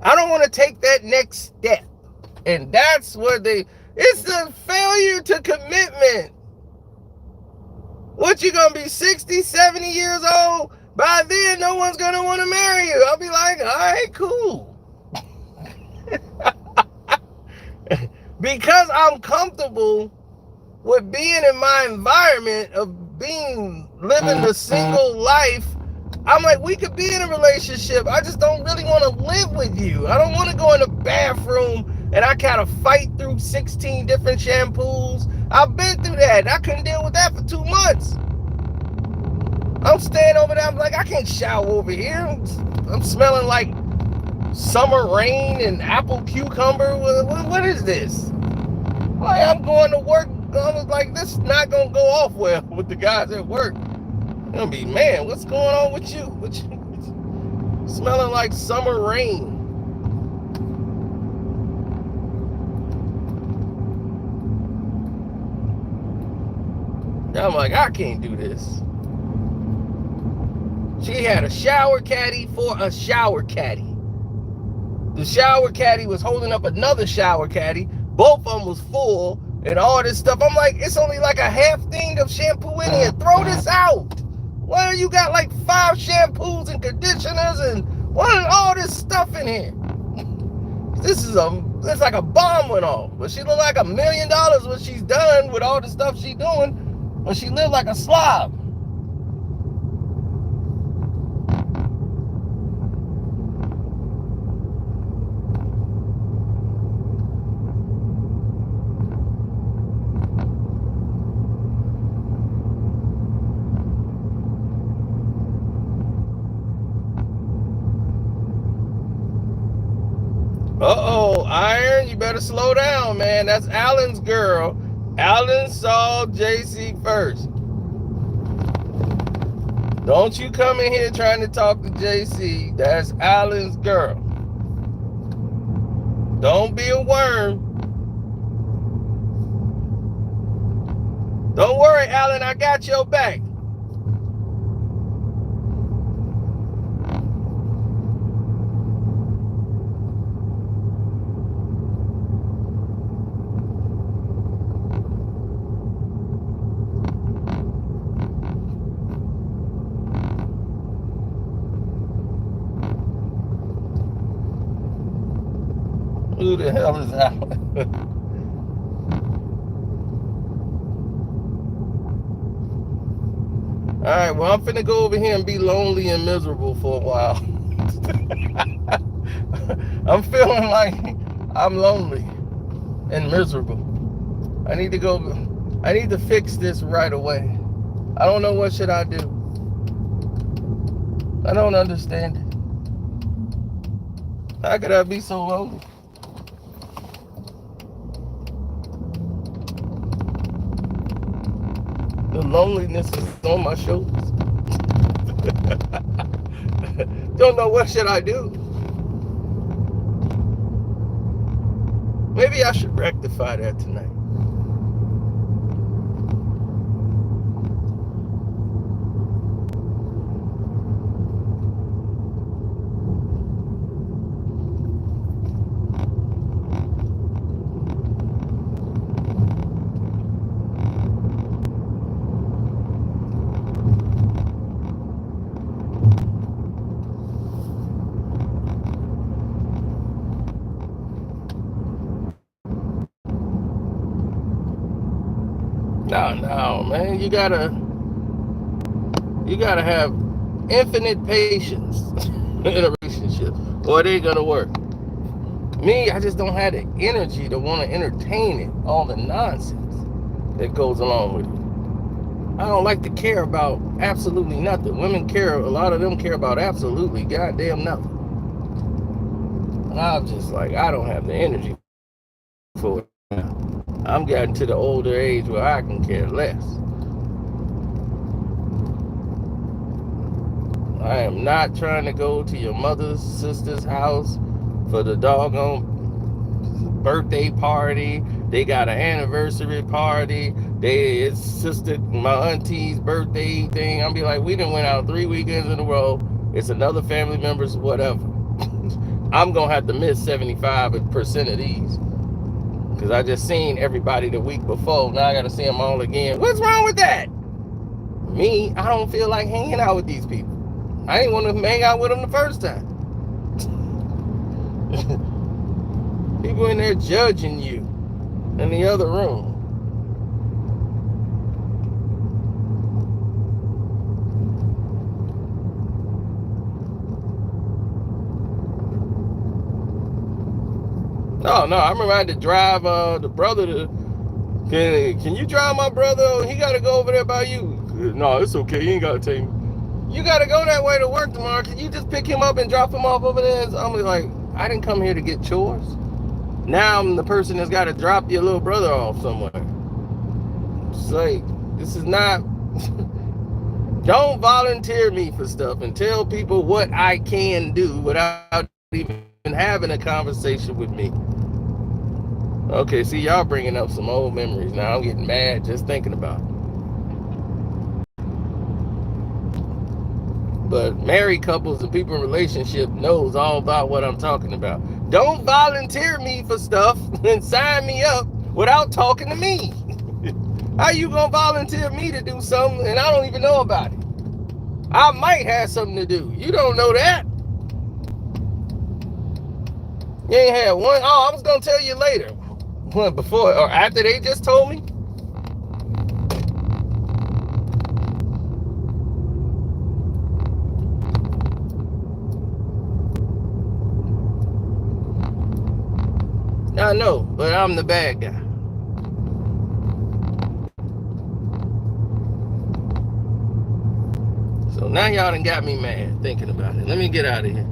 I don't want to take that next step. And that's where it's the failure to commitment. What, you gonna be 60, 70 years old? By then, no one's gonna want to marry you. I'll be like, all right, cool. Because I'm comfortable with being in my environment of living the single life. I'm like, we could be in a relationship. I just don't really want to live with you. I don't want to go in the bathroom and I kind of fight through 16 different shampoos. I've been through that. I couldn't deal with that for 2 months. I'm staying over there. I'm like, I can't shower over here. I'm smelling like summer rain and apple cucumber. What is this? Like, I'm going to work. I was like, this is not going to go off well with the guys at work. I'm going to be, man, what's going on with you? Smelling like summer rain. I'm like, I can't do this. She had a shower caddy for a shower caddy. The shower caddy was holding up another shower caddy. Both of them was full and all this stuff. I'm like, it's only like a half thing of shampoo in here. Throw this out. Why you got like 5 shampoos and conditioners and what is all this stuff in here? It's like a bomb went off. But she look like $1 million when she's done with all the stuff she's doing. When she lived like a slob. Uh-oh, Iron, you better slow down, man. That's Alan's girl. Alan saw JC first. Don't you come in here trying to talk to JC. That's Alan's girl. Don't be a worm. Don't worry, Alan, I got your back. Who the hell is Alan? All right, well, I'm finna go over here and be lonely and miserable for a while. I'm feeling like I'm lonely and miserable. I need to fix this right away. I don't know what should I do. I don't understand it. How could I be so lonely? The loneliness is on my shoulders. Don't know what should I do. Maybe I should rectify that tonight. No, man. You gotta have infinite patience in a relationship, or it ain't gonna work. Me, I just don't have the energy to want to entertain it, all the nonsense that goes along with it. I don't like to care about absolutely nothing. Women care, a lot of them care about absolutely goddamn nothing. And I'm just like, I don't have the energy for it now. I'm getting to the older age where I can care less. I am not trying to go to your mother's sister's house for the doggone birthday party. They got an anniversary party. It's sister, my auntie's birthday thing. I'll be like, we done went out 3 weekends in a row. It's another family members, whatever. I'm gonna have to miss 75% of these because I just seen everybody the week before. Now I gotta see them all again. What's wrong with that? Me, I don't feel like hanging out with these people. I didn't want to hang out with them the first time. People in there judging you in the other room. No, I remember I had to drive the brother to, can you drive my brother? He got to go over there by you. No, it's okay. You ain't got to take me. You got to go that way to work tomorrow. Can you just pick him up and drop him off over there? I'm like, I didn't come here to get chores. Now I'm the person that's got to drop your little brother off somewhere. It's like, this is not, don't volunteer me for stuff and tell people what I can do without even having a conversation with me. Okay, see, y'all bringing up some old memories now. I'm getting mad just thinking about it. But married couples and people in relationships knows all about what I'm talking about. Don't volunteer me for stuff and sign me up without talking to me. How you gonna volunteer me to do something and I don't even know about it? I might have something to do. You don't know that. You ain't had one. Oh, I was gonna tell you later. What, before or after they just told me? I know, but I'm the bad guy. So now y'all done got me mad thinking about it. Let me get out of here.